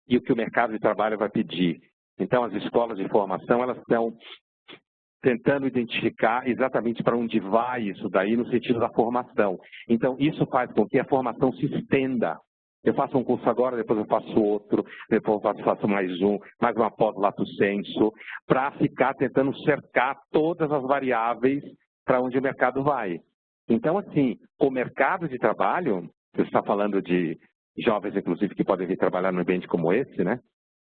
e o que o mercado de trabalho vai pedir. Então, as escolas de formação, elas estão tentando identificar exatamente para onde vai isso daí no sentido da formação. Então, isso faz com que a formação se estenda. Eu faço um curso agora, depois eu faço outro, depois eu faço mais uma pós lato sensu, para ficar tentando cercar todas as variáveis para onde o mercado vai. Então, assim, o mercado de trabalho, você está falando de jovens, inclusive, que podem vir trabalhar num ambiente como esse, né?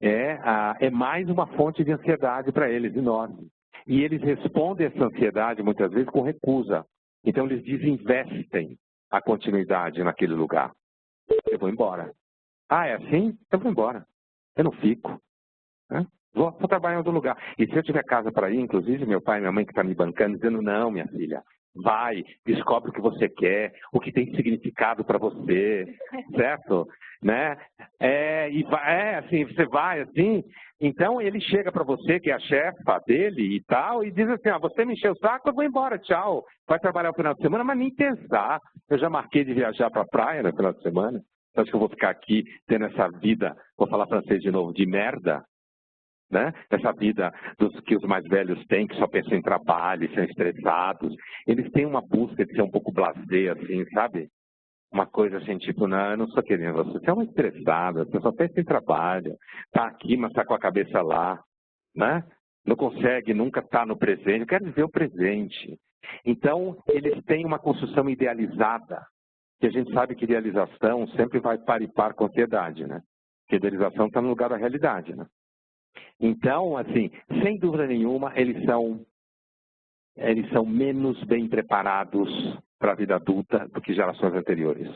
É mais uma fonte de ansiedade para eles, enorme. E eles respondem essa ansiedade, muitas vezes, com recusa. Então, eles desinvestem a continuidade naquele lugar. Eu vou embora. Ah, é assim? Eu vou embora. Eu não fico. Né? Vou trabalhar em outro lugar. E se eu tiver casa para ir, inclusive, meu pai e minha mãe que estão me bancando, dizendo, não, minha filha, vai, descobre o que você quer, o que tem significado para você, certo? Né? Assim, você vai assim, então ele chega para você, que é a chefa dele e tal, e diz assim, você me encheu o saco, eu vou embora, tchau. Vai trabalhar no final de semana, mas nem pensar. Eu já marquei de viajar para a praia no final de semana, acho que eu vou ficar aqui tendo essa vida, vou falar francês de novo, de merda. Né? Essa vida que os mais velhos têm, que só pensam em trabalho, são estressados. Eles têm uma busca de ser um pouco blasé, assim, sabe? Uma coisa assim, tipo, não, eu não sou querendo você é uma estressada, você só pensa em trabalho. Está aqui, mas está com a cabeça lá. Né? Não consegue nunca estar no presente, eu quero viver o presente. Então, eles têm uma construção idealizada, que a gente sabe que idealização sempre vai par e par com a ansiedade, né? Porque idealização está no lugar da realidade, né? Então, assim, sem dúvida nenhuma, eles são menos bem preparados para a vida adulta do que gerações anteriores.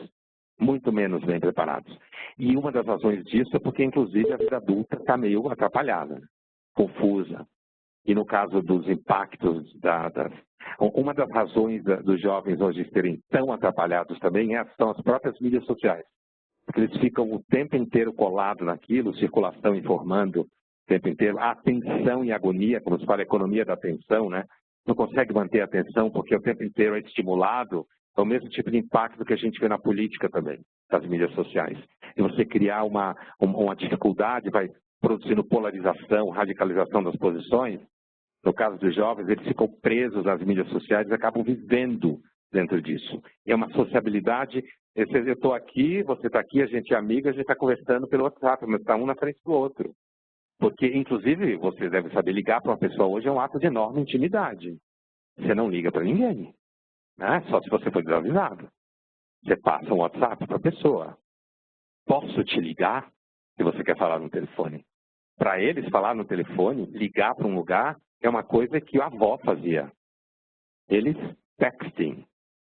Muito menos bem preparados. E uma das razões disso é porque, inclusive, a vida adulta está meio atrapalhada, confusa. E no caso dos impactos, uma das razões dos jovens hoje serem tão atrapalhados também são as próprias mídias sociais. Porque eles ficam o tempo inteiro colados naquilo, circulação informando o tempo inteiro, a atenção e agonia, como se fala, a economia da atenção, né? Não consegue manter a atenção porque o tempo inteiro é estimulado, é o mesmo tipo de impacto que a gente vê na política também, das mídias sociais. E você criar uma dificuldade, vai produzindo polarização, radicalização das posições. No caso dos jovens, eles ficam presos nas mídias sociais e acabam vivendo dentro disso. É uma sociabilidade. Eu estou aqui, você está aqui, a gente é amiga, a gente está conversando pelo WhatsApp, mas está um na frente do outro. Porque, inclusive, você deve saber, ligar para uma pessoa hoje é um ato de enorme intimidade. Você não liga para ninguém, né? Só se você for desavisado. Você passa um WhatsApp para a pessoa. Posso te ligar? Se você quer falar no telefone. Para eles falar no telefone, ligar para um lugar, é uma coisa que a avó fazia. Eles texting.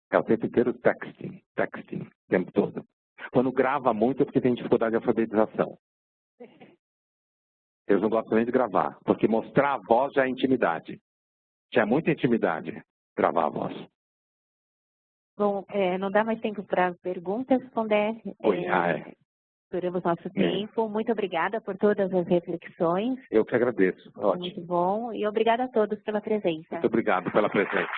É o tempo inteiro texting, o tempo todo. Quando grava muito é porque tem dificuldade de alfabetização. Eles não gostam nem de gravar, porque mostrar a voz já é intimidade. Já é muita intimidade gravar a voz. Bom, não dá mais tempo para perguntas, Pondé. Estouramos nosso tempo. Muito obrigada por todas as reflexões. Eu que agradeço. Ótimo. Muito bom. E obrigada a todos pela presença. Muito obrigado pela presença.